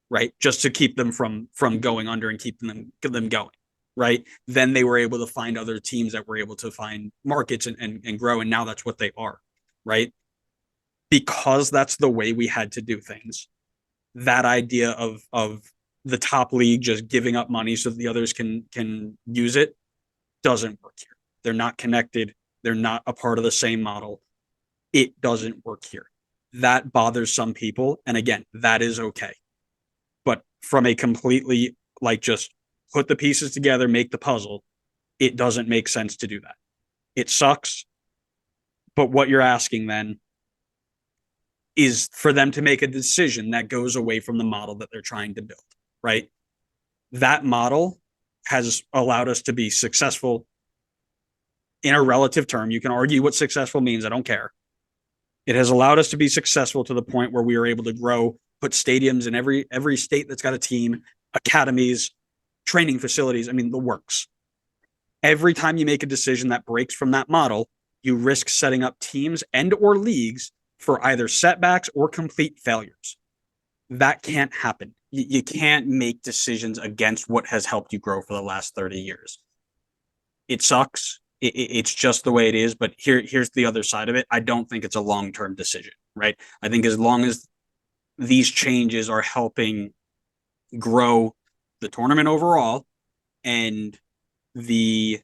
right? Just to keep them from going under and keep them going, right? Then they were able to find other teams that were able to find markets and grow, and now that's what they are, right? Because that's the way we had to do things. That idea of the top league just giving up money so that the others can use it doesn't work here. They're not connected. They're not a part of the same model. It doesn't work here. That bothers some people. And again, that is okay. But from a completely just put the pieces together, make the puzzle, it doesn't make sense to do that. It sucks. But what you're asking then is for them to make a decision that goes away from the model that they're trying to build, right? That model has allowed us to be successful in a relative term. You can argue what successful means. I don't care. It has allowed us to be successful to the point where we are able to grow, put stadiums in every state that's got a team, academies, training facilities. I mean, the works. Every time you make a decision that breaks from that model, you risk setting up teams and or leagues for either setbacks or complete failures. That can't happen. You can't make decisions against what has helped you grow for the last 30 years. It sucks. It's just the way it is. But here's the other side of it. I don't think it's a long-term decision, right? I think as long as these changes are helping grow the tournament overall and the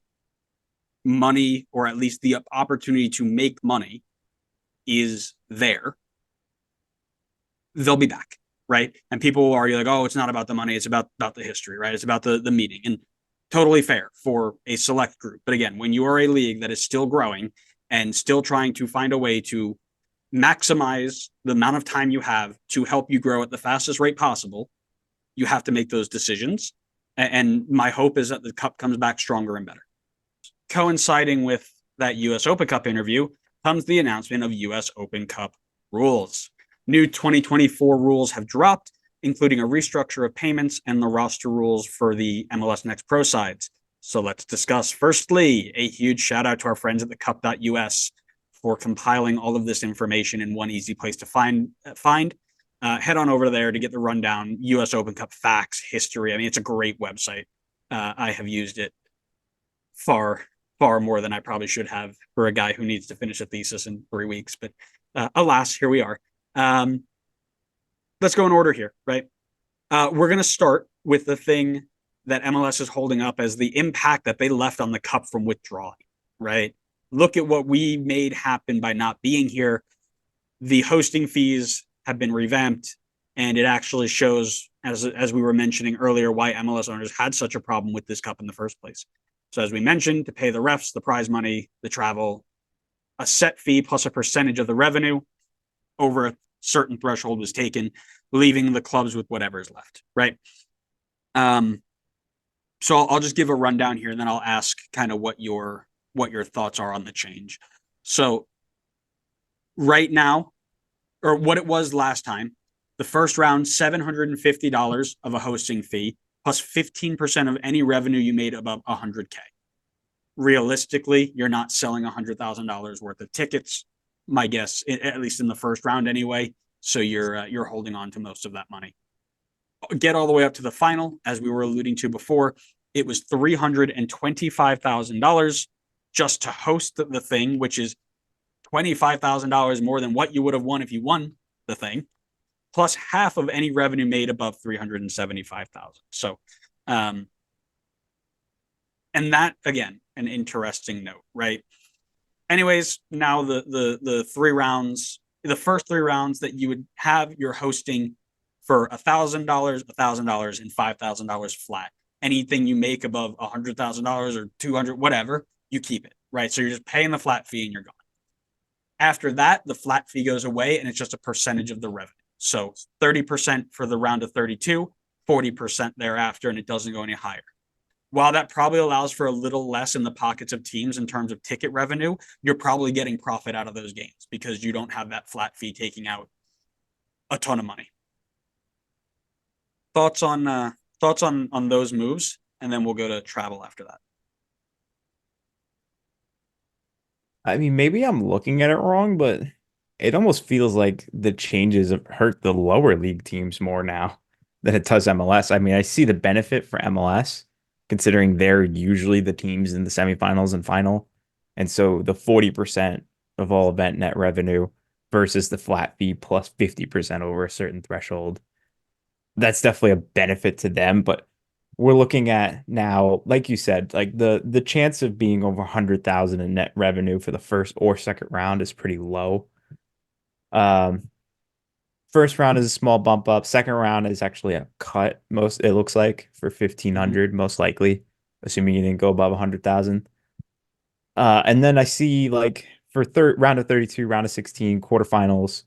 money, or at least the opportunity to make money, is there, they'll be back, right? And people will argue like, oh, it's not about the money, it's about the history, right? It's about the meeting. And totally fair for a select group. But again, when you are a league that is still growing and still trying to find a way to maximize the amount of time you have to help you grow at the fastest rate possible, you have to make those decisions. And my hope is that the cup comes back stronger and better. Coinciding with that US Open Cup interview comes the announcement of US Open Cup rules. New 2024 rules have dropped, including a restructure of payments and the roster rules for the MLS Next Pro sides. So let's discuss. Firstly, a huge shout out to our friends at the cup.us for compiling all of this information in one easy place to find. Head on over there to get the rundown, US Open Cup facts, history. I mean, it's a great website. I have used it far more than I probably should have for a guy who needs to finish a thesis in 3 weeks. But alas, here we are. Let's go in order here, right? We're going to start with the thing that MLS is holding up as the impact that they left on the cup from withdrawing, right? Look at what we made happen by not being here. The hosting fees have been revamped, and it actually shows, as we were mentioning earlier, why MLS owners had such a problem with this cup in the first place. So as we mentioned, to pay the refs, the prize money, the travel, a set fee plus a percentage of the revenue over a certain threshold was taken, leaving the clubs with whatever is left, right? So I'll just give a rundown here, and then I'll ask kind of what your thoughts are on the change. So right now, or what it was last time, the first round, $750 of a hosting fee plus 15% of any revenue you made above 100K. Realistically, you're not selling $100,000 worth of tickets, my guess, at least in the first round anyway. So you're holding on to most of that money. Get all the way up to the final, as we were alluding to before, it was $325,000 just to host the thing, which is $25,000 more than what you would have won if you won the thing, plus half of any revenue made above 375,000. So, and that again, an interesting note, right? Anyways, now the 3 rounds, the first 3 rounds that you would have your hosting for $1,000, $1,000, and $5,000 flat. Anything you make above $100,000 or 200, whatever, you keep it, right? So you're just paying the flat fee and you're gone. After that, the flat fee goes away and it's just a percentage of the revenue. So 30% for the round of 32, 40% thereafter, and it doesn't go any higher. While that probably allows for a little less in the pockets of teams in terms of ticket revenue, you're probably getting profit out of those games because you don't have that flat fee taking out a ton of money. Thoughts on those moves, and then we'll go to travel after that. I mean, maybe I'm looking at it wrong, but it almost feels like the changes have hurt the lower league teams more now than it does MLS. I mean, I see the benefit for MLS, considering they're usually the teams in the semifinals and final. And so the 40% of all event net revenue versus the flat fee plus 50% over a certain threshold. That's definitely a benefit to them, but we're looking at now, like you said, like the chance of being over 100,000 in net revenue for the first or second round is pretty low. Um, First round is a small bump up. Second round is actually a cut. Most it looks like for 1,500, most likely, assuming you didn't go above 100,000. And then I see like for third round of 32, round of 16, quarterfinals,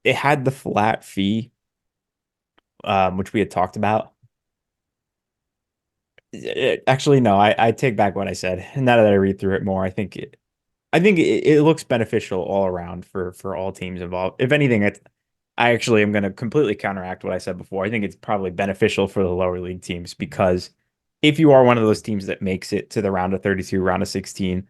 it had the flat fee, which we had talked about. Actually, no, I take back what I said. Now that I read through it more, I think it looks beneficial all around for all teams involved. If anything, I actually am going to completely counteract what I said before. I think it's probably beneficial for the lower league teams because if you are one of those teams that makes it to the round of 32, round of 16,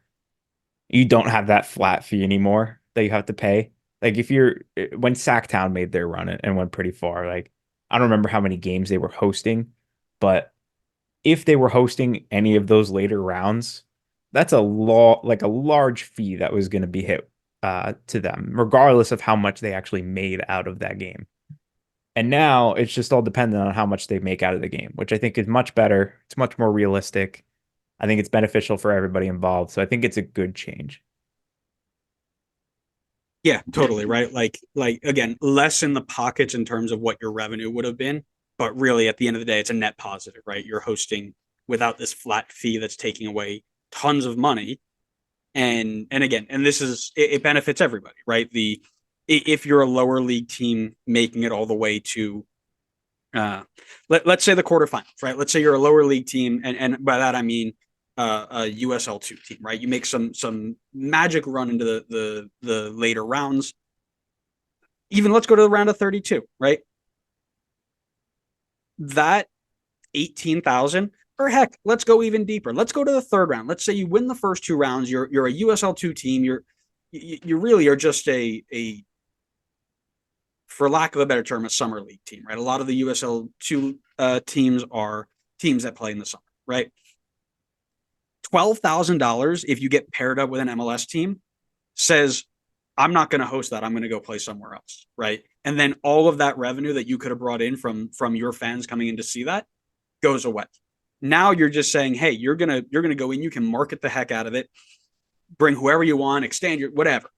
you don't have that flat fee anymore that you have to pay. Like if you're when Sacktown made their run and went pretty far, like I don't remember how many games they were hosting, but if they were hosting any of those later rounds, that's a large fee that was going to be hit to them, regardless of how much they actually made out of that game. And now it's just all dependent on how much they make out of the game, which I think is much better. It's much more realistic. I think it's beneficial for everybody involved. So I think it's a good change. Yeah, totally, right? Like again, less in the pockets in terms of what your revenue would have been, but really at the end of the day, it's a net positive, right? You're hosting without this flat fee that's taking away tons of money. And again, and this is it benefits everybody, right? If you're a lower league team making it all the way to let's say the quarterfinals, right? Let's say you're a lower league team, and by that I mean a USL2 team, right? You make some magic run into the later rounds. Even let's go to the round of 32, right? That 18,000, or heck, let's go even deeper. Let's go to the third round. Let's say you win the first 2 rounds. You're a USL2 team. You really are just a for lack of a better term, a summer league team, right? A lot of the USL2 teams are teams that play in the summer, right? $12,000 if you get paired up with an MLS team says, I'm not going to host that. I'm going to go play somewhere else, right? And then all of that revenue that you could have brought in from your fans coming in to see that goes away. Now you're just saying, hey, you're gonna go in. You can market the heck out of it, bring whoever you want, extend your whatever,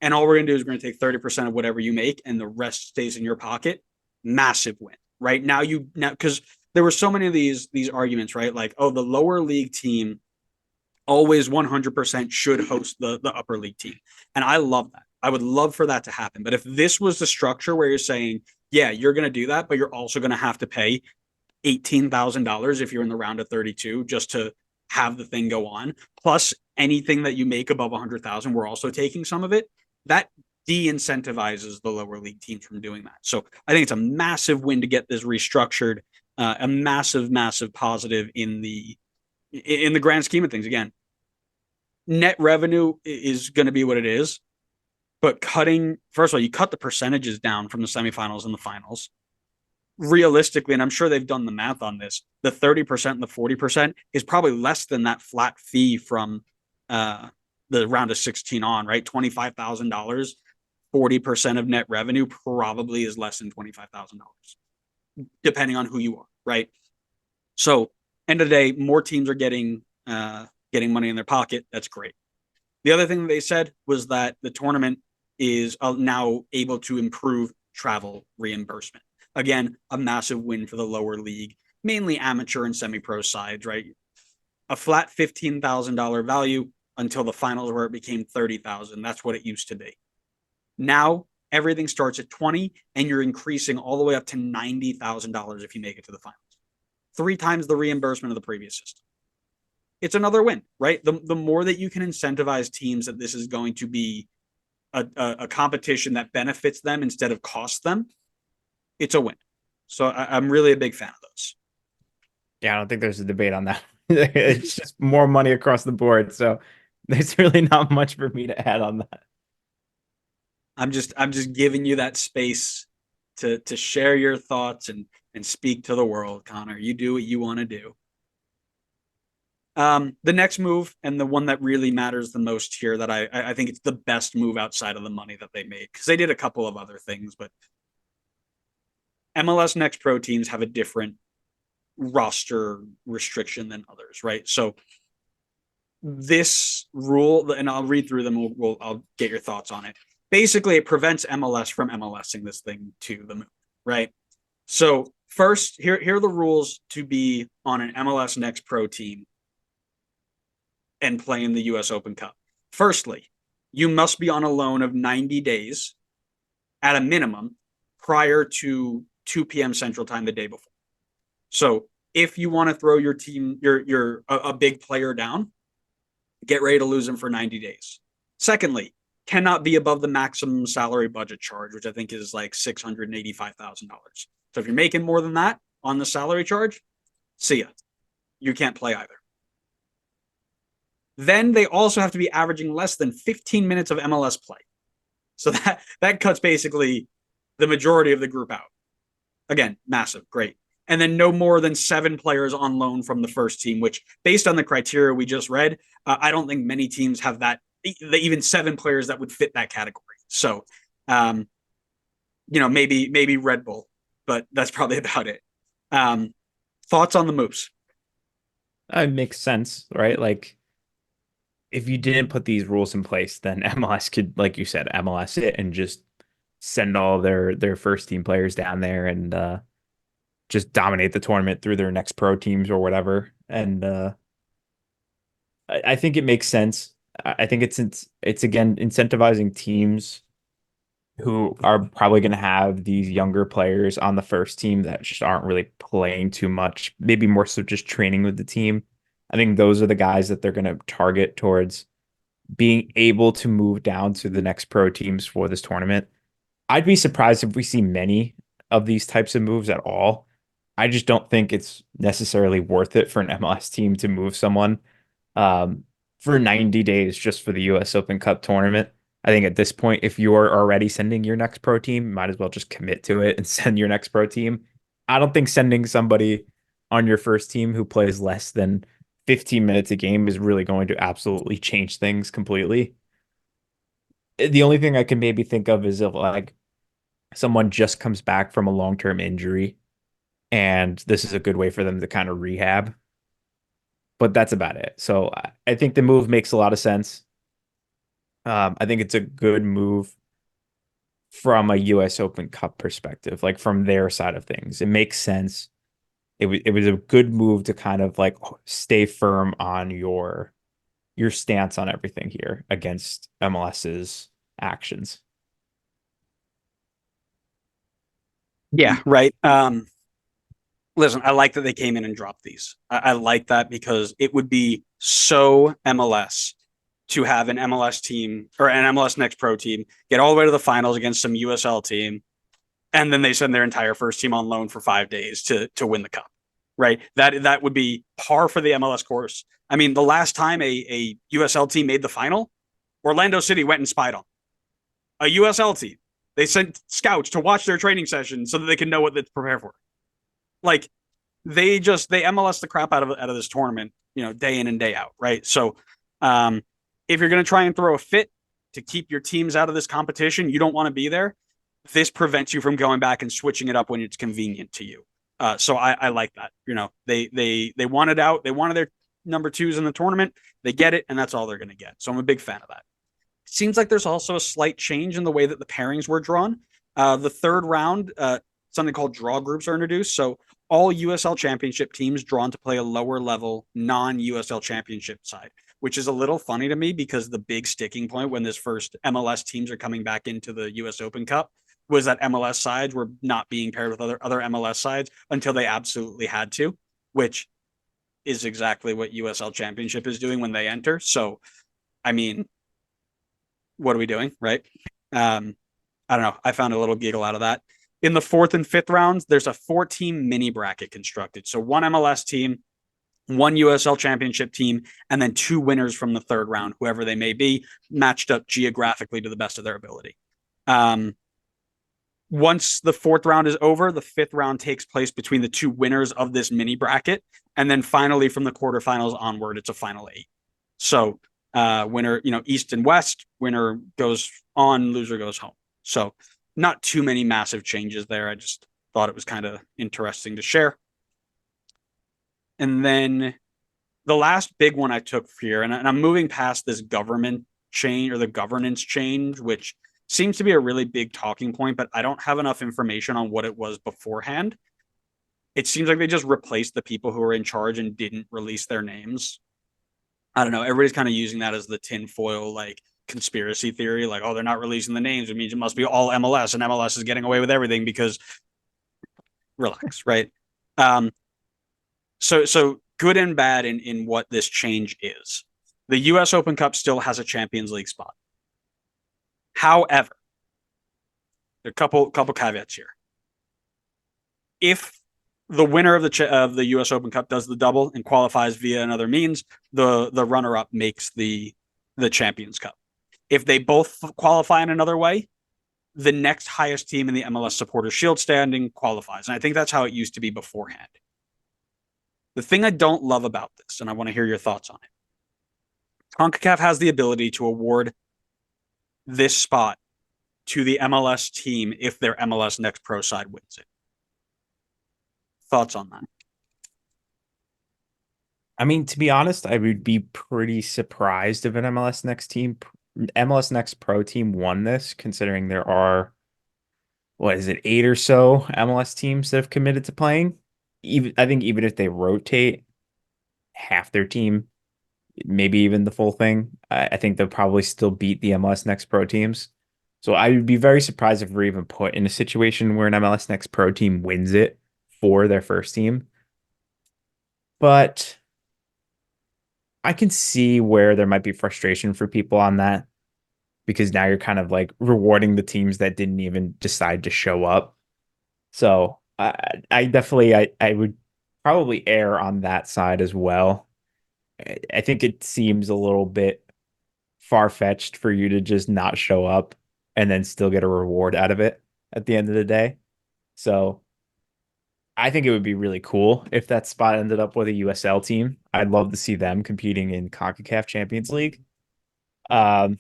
and all we're gonna do is we're gonna take 30% of whatever you make, and the rest stays in your pocket. Massive win, right? Now because there were so many of these arguments, right? Like, oh, the lower league team always 100% should host the upper league team, and I love that. I would love for that to happen. But if this was the structure where you're saying, yeah, you're gonna do that, but you're also gonna have to pay $18,000 if you're in the round of 32 just to have the thing go on. Plus anything that you make above 100,000, we're also taking some of it. That de-incentivizes the lower league teams from doing that. So I think it's a massive win to get this restructured, a massive, massive positive in the grand scheme of things. Again, net revenue is going to be what it is, but first of all, you cut the percentages down from the semifinals and the finals. Realistically, and I'm sure they've done the math on this, the 30% and the 40% is probably less than that flat fee from the round of 16 on, right? $25,000, 40% of net revenue probably is less than $25,000, depending on who you are, right? So, end of the day, more teams are getting money in their pocket. That's great. The other thing that they said was that the tournament is now able to improve travel reimbursement. Again, a massive win for the lower league, mainly amateur and semi-pro sides, right? A flat $15,000 value until the finals where it became $30,000. That's what it used to be. Now everything starts at 20 and you're increasing all the way up to $90,000 if you make it to the finals. 3 times the reimbursement of the previous system. It's another win, right? The more that you can incentivize teams that this is going to be a competition that benefits them instead of costs them, it's a win. So I'm really a big fan of those. Yeah, I don't think there's a debate on that. It's just more money across the board. So there's really not much for me to add on that. I'm just giving you that space to share your thoughts and speak to the world, Connor. You do what you want to do. The next move, and the one that really matters the most here, that I think it's the best move outside of the money that they made, because they did a couple of other things, but MLS Next Pro Teams have a different roster restriction than others, right? So this rule, and I'll read through them, I'll get your thoughts on it. Basically, it prevents MLS from MLSing this thing to the moon, right? So first, here are the rules to be on an MLS Next Pro team and play in the US Open Cup. Firstly, you must be on a loan of 90 days at a minimum prior to 2 p.m. Central Time the day before. So if you want to throw your team, you're a big player down, get ready to lose them for 90 days. Secondly, cannot be above the maximum salary budget charge, which I think is like $685,000. So if you're making more than that on the salary charge, see ya. You can't play either. Then they also have to be averaging less than 15 minutes of MLS play. So that cuts basically the majority of the group out. Again, massive, great. And then no more than 7 players on loan from the first team, which based on the criteria we just read, I don't think many teams have that, even 7 players that would fit that category. So, maybe Red Bull, but that's probably about it. Thoughts on the moves? It makes sense, right? Like, if you didn't put these rules in place, then MLS could, like you said, MLS it and just send all their first team players down there and just dominate the tournament through their next pro teams or whatever. And I think it makes sense. I think it's again incentivizing teams who are probably going to have these younger players on the first team that just aren't really playing too much, maybe more so just training with the team. I think those are the guys that they're going to target towards being able to move down to the next pro teams for this tournament. I'd be surprised if we see many of these types of moves at all. I just don't think it's necessarily worth it for an MLS team to move someone for 90 days just for the US Open Cup tournament. I think at this point, if you're already sending your next pro team, you might as well just commit to it and send your next pro team. I don't think sending somebody on your first team who plays less than 15 minutes a game is really going to absolutely change things completely. The only thing I can maybe think of is if like someone just comes back from a long-term injury and this is a good way for them to kind of rehab. But that's about it. So I think the move makes a lot of sense. I think it's a good move from a US Open Cup perspective, like from their side of things. It makes sense. It was a good move to kind of like stay firm on your stance on everything here against MLS's actions. Yeah, right. Listen, I like that they came in and dropped these. I like that because it would be so MLS to have an MLS team or an MLS Next Pro team get all the way to the finals against some USL team, and then they send their entire first team on loan for 5 days to win the cup. Right? That would be par for the MLS course. I mean, the last time a USL team made the final, Orlando City went and spied on a USL team. They sent scouts to watch their training sessions so that they can know what to prepare for. Like they MLS the crap out of this tournament, day in and day out, right? So if you're going to try and throw a fit to keep your teams out of this competition, you don't want to be there. This prevents you from going back and switching it up when it's convenient to you. So I like that. They wanted out. They wanted their number twos in the tournament. They get it, and that's all they're going to get. So I'm a big fan of that. It seems like there's also a slight change in the way that the pairings were drawn. The third round, something called draw groups are introduced. So all USL championship teams drawn to play a lower level non-USL championship side, which is a little funny to me because the big sticking point when this first MLS teams are coming back into the US Open Cup was that MLS sides were not being paired with other MLS sides until they absolutely had to, which is exactly what USL Championship is doing when they enter. So, I mean, what are we doing, right? I don't know. I found a little giggle out of that. In the fourth and fifth rounds, there's a 4-team mini bracket constructed. So one MLS team, one USL Championship team, and then 2 winners from the third round, whoever they may be, matched up geographically to the best of their ability. Once the fourth round is over, the fifth round takes place between the 2 winners of this mini bracket. And then finally, from the quarterfinals onward, it's a final 8. So winner, East and West, winner goes on, loser goes home. So not too many massive changes there. I just thought it was kind of interesting to share. And then the last big one I took here, and I'm moving past this government change or the governance change, which seems to be a really big talking point, but I don't have enough information on what it was beforehand. It seems like they just replaced the people who were in charge and didn't release their names. I don't know. Everybody's kind of using that as the tinfoil, conspiracy theory. Like, oh, they're not releasing the names. It means it must be all MLS and MLS is getting away with everything because relax, right? So good and bad in what this change is. The US Open Cup still has a Champions League spot. However, there are a couple caveats here. If the winner of the US Open Cup does the double and qualifies via another means, the runner-up makes the Champions Cup. If they both qualify in another way, the next highest team in the MLS Supporters Shield standing qualifies. And I think that's how it used to be beforehand. The thing I don't love about this, and I want to hear your thoughts on it, CONCACAF has the ability to award this spot to the MLS team if their MLS Next Pro side wins it. Thoughts on that? I mean, to be honest, I would be pretty surprised if an MLS Next Pro team won this, considering there are, 8 or so MLS teams that have committed to playing. I think even if they rotate half their team, maybe even the full thing, I think they'll probably still beat the MLS Next Pro teams. So I would be very surprised if we're even put in a situation where an MLS Next Pro team wins it for their first team. But I can see where there might be frustration for people on that, because now you're kind of rewarding the teams that didn't even decide to show up. So I definitely I would probably err on that side as well. I think it seems a little bit far-fetched for you to just not show up and then still get a reward out of it at the end of the day. So I think it would be really cool if that spot ended up with a USL team. I'd love to see them competing in CONCACAF Champions League. So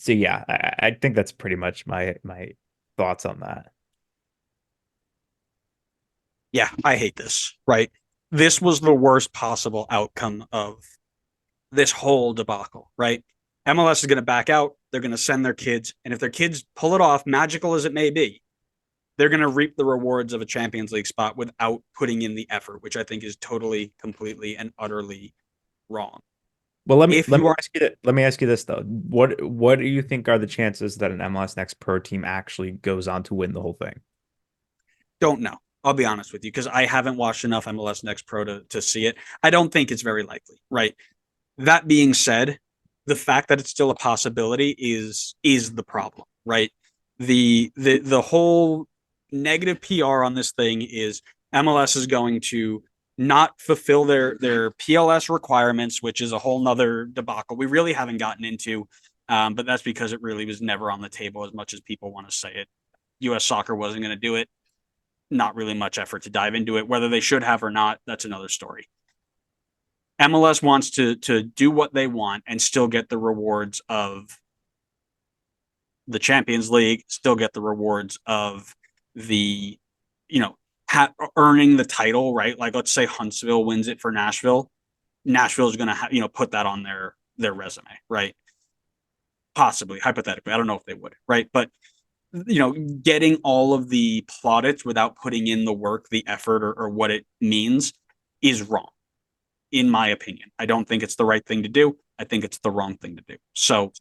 yeah, I think that's pretty much my thoughts on that. Yeah, I hate this, right? This was the worst possible outcome of this whole debacle, right? MLS is going to back out. They're going to send their kids. And if their kids pull it off, magical as it may be, they're going to reap the rewards of a Champions League spot without putting in the effort, which I think is totally, completely, and utterly wrong. Well, let me ask you this though. What do you think are the chances that an MLS Next Pro team actually goes on to win the whole thing? Don't know. I'll be honest with you because I haven't watched enough MLS Next Pro to see it. I don't think it's very likely, right? That being said, the fact that it's still a possibility is the problem, right? The whole negative PR on this thing is MLS is going to not fulfill their PLS requirements, which is a whole nother debacle we really haven't gotten into. But that's because it really was never on the table as much as people want to say it. US soccer wasn't going to do it. Not really much effort to dive into it. Whether they should have or not, that's another story. MLS wants to do what they want and still get the rewards of the Champions League, still get the rewards of the, earning the title, right? Like let's say Huntsville wins it for Nashville. Nashville is going to, put that on their resume, right? Possibly, hypothetically. I don't know if they would, right? But getting all of the plaudits without putting in the work, the effort, or what it means is wrong, in my opinion. I don't think it's the right thing to do. I think it's the wrong thing to do. So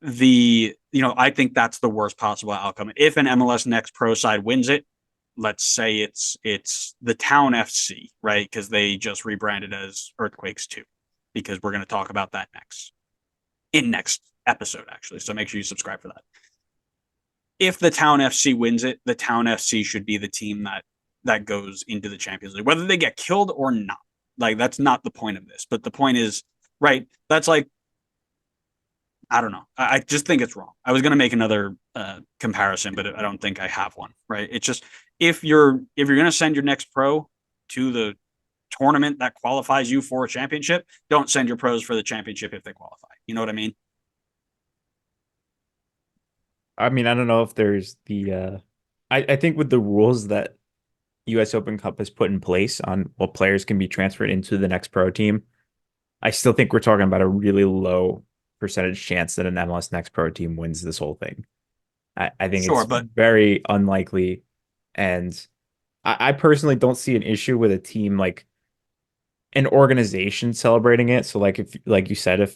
I think that's the worst possible outcome. If an MLS Next Pro side wins it, let's say it's the Town FC, right? Because they just rebranded as Earthquakes 2, because we're going to talk about that next episode, actually. So make sure you subscribe for that. If the Town FC wins it, the Town FC should be the team that goes into the Champions League, whether they get killed or not. Like, that's not the point of this. But the point is, right, that's like, I don't know. I just think it's wrong. I was going to make another comparison, but I don't think I have one, right? It's just, if you're going to send your next pro to the tournament that qualifies you for a championship, don't send your pros for the championship if they qualify. You know what I mean? I mean, I don't know if there's I think with the rules that US Open Cup has put in place on what players can be transferred into the next pro team, I still think we're talking about a really low percentage chance that an MLS Next Pro team wins this whole thing. I think Sure, it's but very unlikely. And I personally don't see an issue with a team like an organization celebrating it. So like if like you said,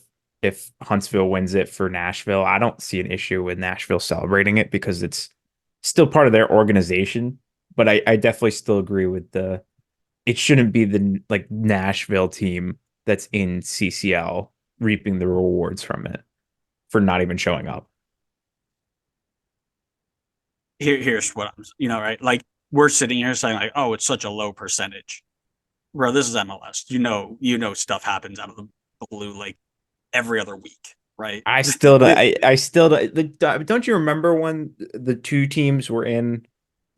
if Huntsville wins it for Nashville, I don't see an issue with Nashville celebrating it because it's still part of their organization. But I definitely still agree with it shouldn't be the like Nashville team that's in CCL reaping the rewards from it for not even showing up. here's what I'm, right? Like, we're sitting here saying like, oh, it's such a low percentage. Bro, this is MLS. Stuff happens out of the blue like every other week, right? I still don't you remember when the two teams were in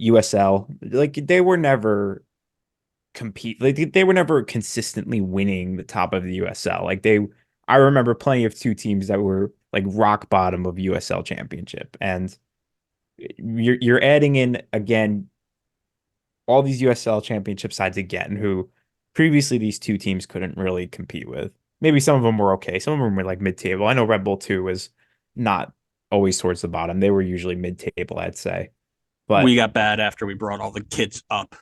USL? Like they were never they were never consistently winning the top of the USL. I remember plenty of two teams that were like rock bottom of USL championship. And you're adding in again all these USL championship sides again who previously these two teams couldn't really compete with. Maybe some of them were okay. Some of them were like mid-table. I know Red Bull 2 was not always towards the bottom. They were usually mid-table, I'd say. We But got bad after we brought all the kids up.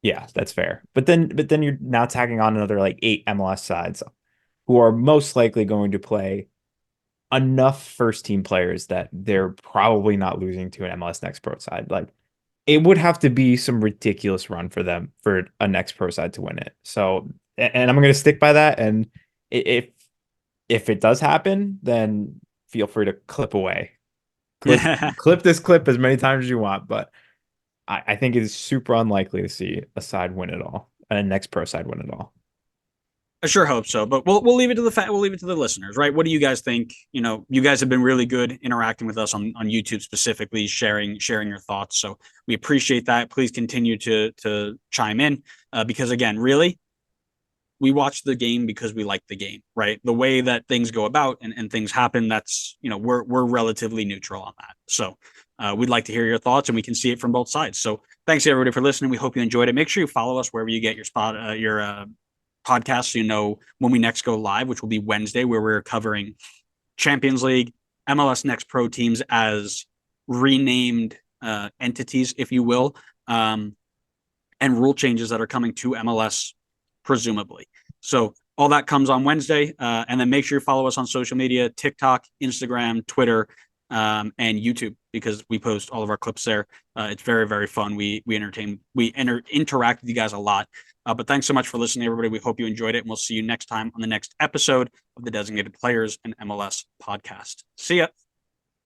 yeah, that's fair. But then you're now tagging on another like 8 MLS sides who are most likely going to play enough first team players that they're probably not losing to an MLS Next Pro side. Like it would have to be some ridiculous run for them for a Next Pro side to win it. So, and I'm going to stick by that. And if it does happen, then feel free to clip away, clip this clip as many times as you want. But I think it is super unlikely to see a side win it all, a Next Pro side win it all. I sure hope so, but we'll leave it to we'll leave it to the listeners, right? What do you guys think? You guys have been really good interacting with us on YouTube specifically, sharing your thoughts. So we appreciate that. Please continue to chime in because again, really, we watch the game because we like the game, right? The way that things go about and things happen, that's we're relatively neutral on that. So we'd like to hear your thoughts, and we can see it from both sides. So thanks everybody for listening. We hope you enjoyed it. Make sure you follow us wherever you get your podcast, so you know when we next go live, which will be Wednesday, where we're covering Champions League, MLS Next Pro Teams as renamed entities, if you will, and rule changes that are coming to MLS, presumably. So all that comes on Wednesday, and then make sure you follow us on social media: TikTok, Instagram, Twitter, and YouTube, because we post all of our clips there. It's very, very fun. We interact with you guys a lot. But thanks so much for listening, everybody. We hope you enjoyed it, and we'll see you next time on the next episode of the Designated Players and MLS podcast. See ya.